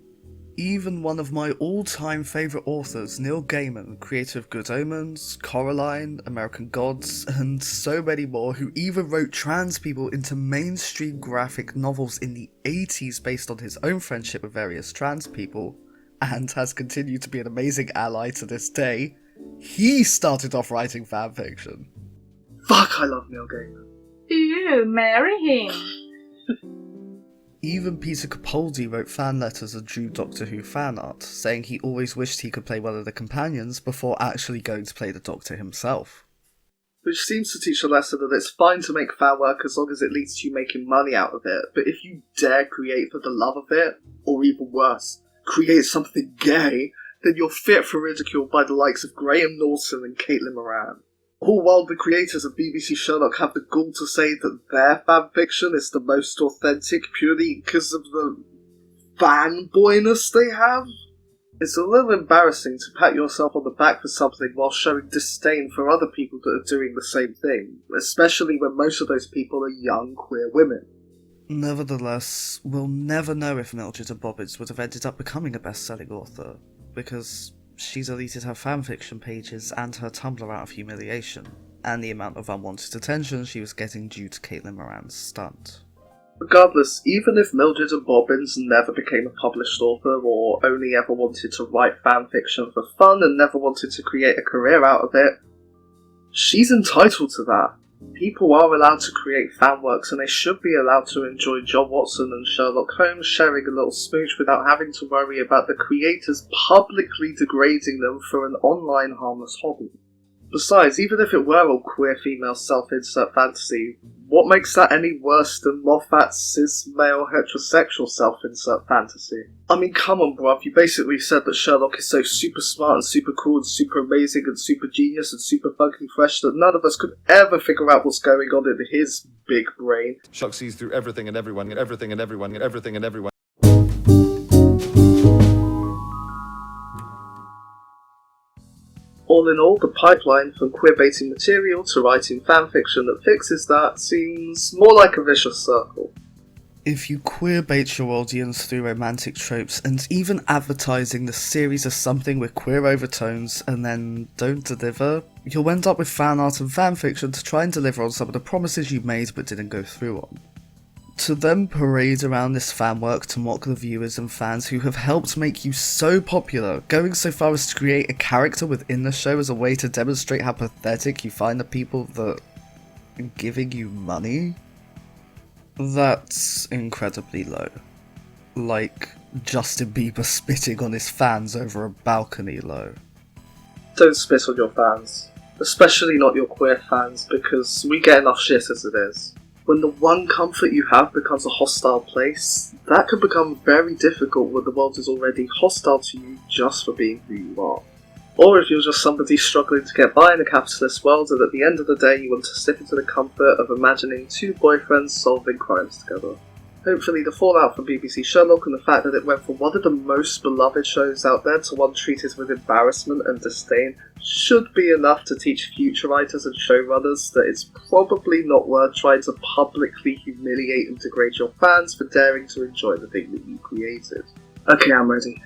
Even one of my all-time favourite authors, Neil Gaiman, creator of Good Omens, Coraline, American Gods, and so many more, who even wrote trans people into mainstream graphic novels in the 80s based on his own friendship with various trans people, and has continued to be an amazing ally to this day, he started off writing fanfiction. Fuck, I love Neil Gaiman. Do you marry him? Even Peter Capaldi wrote fan letters and drew Doctor Who fan art, saying he always wished he could play one of the companions before actually going to play the Doctor himself. Which seems to teach a lesson that it's fine to make fan work as long as it leads to you making money out of it, but if you dare create for the love of it, or even worse, create something gay, then you're fit for ridicule by the likes of Graham Norton and Caitlin Moran. All while the creators of BBC Sherlock have the gall to say that their fanfiction is the most authentic purely because of the fanboyness they have. It's a little embarrassing to pat yourself on the back for something while showing disdain for other people that are doing the same thing, especially when most of those people are young queer women. Nevertheless, we'll never know if Mildred and Bobbins would have ended up becoming a best-selling author, because she deleted her fanfiction pages and her Tumblr out of humiliation, and the amount of unwanted attention she was getting due to Caitlin Moran's stunt. Regardless, even if Mildred and Bobbins never became a published author or only ever wanted to write fanfiction for fun and never wanted to create a career out of it, she's entitled to that. People are allowed to create fanworks and they should be allowed to enjoy John Watson and Sherlock Holmes sharing a little smooch without having to worry about the creators publicly degrading them for an online harmless hobby. Besides, even if it were all queer female self-insert fantasy, what makes that any worse than Moffat's cis-male heterosexual self-insert fantasy? I mean, come on bruv, you basically said that Sherlock is so super smart and super cool and super amazing and super genius and super fucking fresh that none of us could ever figure out what's going on in his big brain. Sherlock sees through everything and everyone and everything and everyone and everything and everyone. All in all, the pipeline from queerbaiting material to writing fanfiction that fixes that seems more like a vicious circle. If you queerbait your audience through romantic tropes and even advertising the series as something with queer overtones and then don't deliver, you'll end up with fan art and fanfiction to try and deliver on some of the promises you made but didn't go through on. To then parade around this fan work to mock the viewers and fans who have helped make you so popular, going so far as to create a character within the show as a way to demonstrate how pathetic you find the people that are giving you money? That's incredibly low. Like Justin Bieber spitting on his fans over a balcony low. Don't spit on your fans. Especially not your queer fans, because we get enough shit as it is. When the one comfort you have becomes a hostile place, that can become very difficult when the world is already hostile to you just for being who you are. Or if you're just somebody struggling to get by in a capitalist world and at the end of the day you want to slip into the comfort of imagining two boyfriends solving crimes together. Hopefully the fallout from BBC Sherlock and the fact that it went from one of the most beloved shows out there to one treated with embarrassment and disdain should be enough to teach future writers and showrunners that it's probably not worth trying to publicly humiliate and degrade your fans for daring to enjoy the thing that you created. Okay, I'm ready.